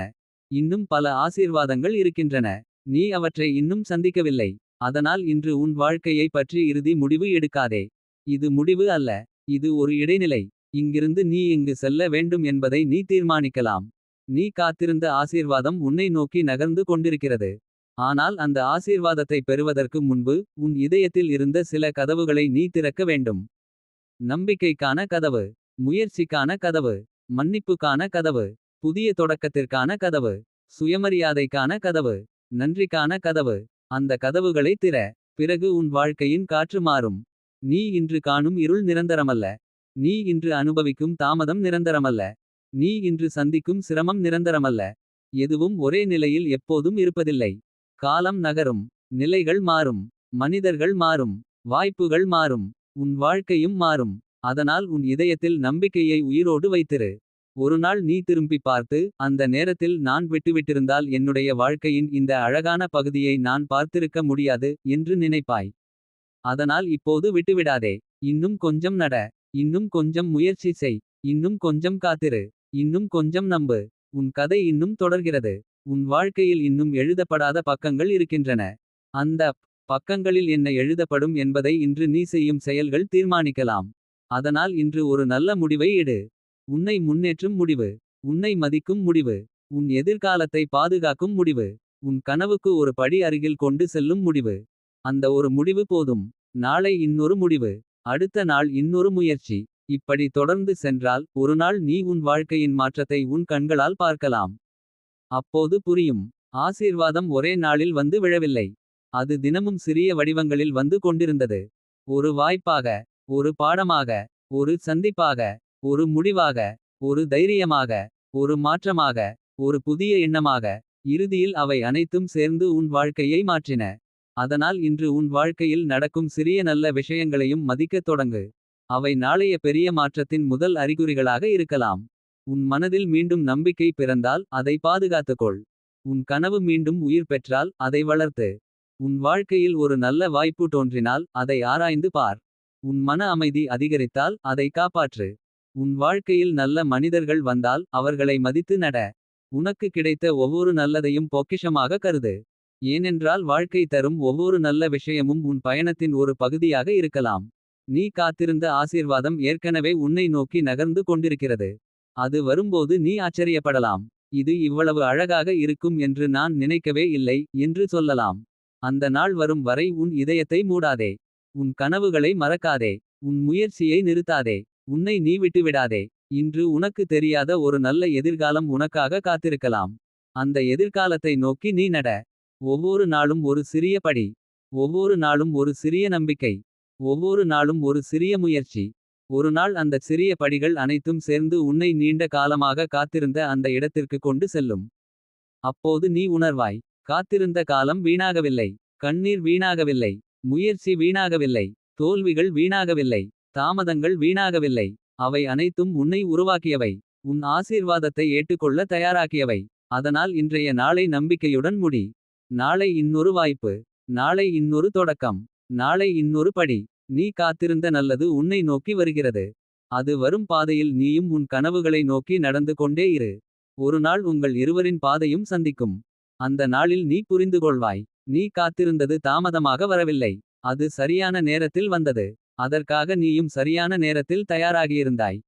இன்னும் பல ஆசீர்வாதங்கள் இருக்கின்றன. நீ அவற்றை இன்னும் சந்திக்கவில்லை. அதனால் இன்று உன் வாழ்க்கையை பற்றி இறுதி முடிவு எடுக்காதே. இது முடிவு அல்ல. இது ஒரு இடைநிலை. இங்கிருந்து நீ எங்கு செல்ல வேண்டும் என்பதை நீ தீர்மானிக்கலாம். நீ காத்திருந்த ஆசீர்வாதம் உன்னை நோக்கி நகர்ந்து கொண்டிருக்கிறது. ஆனால் அந்த ஆசீர்வாதத்தை பெறுவதற்கு முன்பு உன் இதயத்தில் இருந்த சில கதவுகளை நீ திறக்க வேண்டும். நம்பிக்கைக்கான கதவு. முயற்சிக்கான கதவு. மன்னிப்புக்கான கதவு. புதிய தொடக்கத்திற்கான கதவு. சுயமரியாதைக்கான கதவு. நன்றிக்கான கதவு. அந்த கதவுகளை திற. பிறகு உன் வாழ்க்கையின் காற்று மாறும். நீ இன்று காணும் இருள் நிரந்தரமல்ல. நீ இன்று அனுபவிக்கும் தாமதம் நிரந்தரமல்ல. நீ இன்று சந்திக்கும் சிரமம் நிரந்தரமல்ல. எதுவும் ஒரே நிலையில் எப்போதும் இருப்பதில்லை. காலம் நகரும். நிலைகள் மாறும். மனிதர்கள் மாறும். வாய்ப்புகள் மாறும். உன் வாழ்க்கையும் மாறும். அதனால் உன் இதயத்தில் நம்பிக்கையை உயிரோடு வைத்திரு. ஒரு நாள் நீ திரும்பி பார்த்து அந்த நேரத்தில் நான் விட்டுவிட்டிருந்தால் என்னுடைய வாழ்க்கையின் இந்த அழகான பகுதியை நான் பார்த்திருக்க முடியாது என்று நினைப்பாய். அதனால் இப்போது விட்டுவிடாதே. இன்னும் கொஞ்சம் நட. இன்னும் கொஞ்சம் முயற்சி செய். இன்னும் கொஞ்சம் காத்திரு. இன்னும் கொஞ்சம் நம்பு. உன் கதை இன்னும் தொடர்கிறது. உன் வாழ்க்கையில் இன்னும் எழுதப்படாத பக்கங்கள் இருக்கின்றன. அந்த பக்கங்களில் என்ன எழுதப்படும் என்பதை இன்று நீ செய்யும் செயல்கள் தீர்மானிக்கலாம். அதனால் இன்று ஒரு நல்ல முடிவை எடு. உன்னை முன்னேற்றும் முடிவு. உன்னை மதிக்கும் முடிவு. உன் எதிர்காலத்தை பாதுகாக்கும் முடிவு. உன் கனவுக்கு ஒரு படி அருகில் கொண்டு செல்லும் முடிவு. அந்த ஒரு முடிவு போதும். நாளை இன்னொரு முடிவு. அடுத்த நாள் இன்னொரு முயற்சி. இப்படி தொடர்ந்து சென்றால் ஒரு நாள் நீ உன் வாழ்க்கையின் மாற்றத்தை உன் கண்களால் பார்க்கலாம். அப்போது புரியும். ஆசீர்வாதம் ஒரே நாளில் வந்து விழவில்லை. அது தினமும் சிறிய வடிவங்களில் வந்து கொண்டிருந்தது. ஒரு வாய்ப்பாக, ஒரு பாடமாக, ஒரு சந்திப்பாக, ஒரு முடிவாக, ஒரு தைரியமாக, ஒரு மாற்றமாக, ஒரு புதிய எண்ணமாக. இறுதியில் அவை அனைத்தும் சேர்ந்து உன் வாழ்க்கையை மாற்றின. அதனால் இன்று உன் வாழ்க்கையில் நடக்கும் சிறிய நல்ல விஷயங்களையும் மதிக்கத் தொடங்கு. அவை நாளைய பெரிய மாற்றத்தின் முதல் அறிகுறிகளாக இருக்கலாம். உன் மனதில் மீண்டும் நம்பிக்கை பிறந்தால் அதை பாதுகாத்துக்கொள். உன் கனவு மீண்டும் உயிர் பெற்றால் அதை வளர்த்து. உன் வாழ்க்கையில் ஒரு நல்ல வாய்ப்பு தோன்றினால் அதை ஆராய்ந்து பார். உன் மன அமைதி அதிகரித்தால் அதை காப்பாற்று. உன் வாழ்க்கையில் நல்ல மனிதர்கள் வந்தால் அவர்களை மதித்து நட. உனக்கு கிடைத்த ஒவ்வொரு நல்லதையும் பொக்கிஷமாக கருது. ஏனென்றால் வாழ்க்கை தரும் ஒவ்வொரு நல்ல விஷயமும் உன் பயணத்தின் ஒரு பகுதியாக இருக்கலாம். நீ காத்திருந்த ஆசீர்வாதம் ஏற்கனவே உன்னை நோக்கி நகர்ந்து கொண்டிருக்கிறது. அது வரும்போது நீ ஆச்சரியப்படலாம். இது இவ்வளவு அழகாக இருக்கும் என்று நான் நினைக்கவே இல்லை என்று சொல்லலாம். அந்த நாள் வரும் வரை உன் இதயத்தை மூடாதே. உன் கனவுகளை மறக்காதே. உன் முயற்சியை நிறுத்தாதே. உன்னை நீ விட்டுவிடாதே. இன்று உனக்கு தெரியாத ஒரு நல்ல எதிர்காலம் உனக்காக காத்திருக்கலாம். அந்த எதிர்காலத்தை நோக்கி நீ நட. ஒவ்வொரு நாளும் ஒரு சிறிய படி. ஒவ்வொரு நாளும் ஒரு சிறிய நம்பிக்கை. ஒவ்வொரு நாளும் ஒரு சிறிய முயற்சி. ஒரு நாள் அந்த சிறிய படிகள் அனைத்தும் சேர்ந்து உன்னை நீண்ட காலமாக காத்திருந்த அந்த இடத்திற்கு கொண்டு செல்லும். அப்போது நீ உணர்வாய். காத்திருந்த காலம் வீணாகவில்லை. கண்ணீர் வீணாகவில்லை. முயற்சி வீணாகவில்லை. தோல்விகள் வீணாகவில்லை. தாமதங்கள் வீணாகவில்லை. அவை அனைத்தும் உன்னை உருவாக்கியவை. உன் ஆசீர்வாதத்தை ஏற்றுக்கொள்ள தயாராக்கியவை. அதனால் இன்றைய நாளை நம்பிக்கையுடன் முடி. நாளை இன்னொரு வாய்ப்பு. நாளை இன்னொரு தொடக்கம். நாளை இன்னொரு படி. நீ காத்திருந்த நல்லது உன்னை நோக்கி வருகிறது. அது வரும் பாதையில் நீயும் உன் கனவுகளை நோக்கி நடந்து கொண்டே இரு. ஒரு நாள் உங்கள் இருவரின் பாதையும் சந்திக்கும். அந்த நாளில் நீ புரிந்து கொள்வாய். நீ காத்திருந்தது தாமதமாக வரவில்லை. அது சரியான நேரத்தில் வந்தது. அதற்காக நீயும் சரியான நேரத்தில் தயாராகியிருந்தாய்.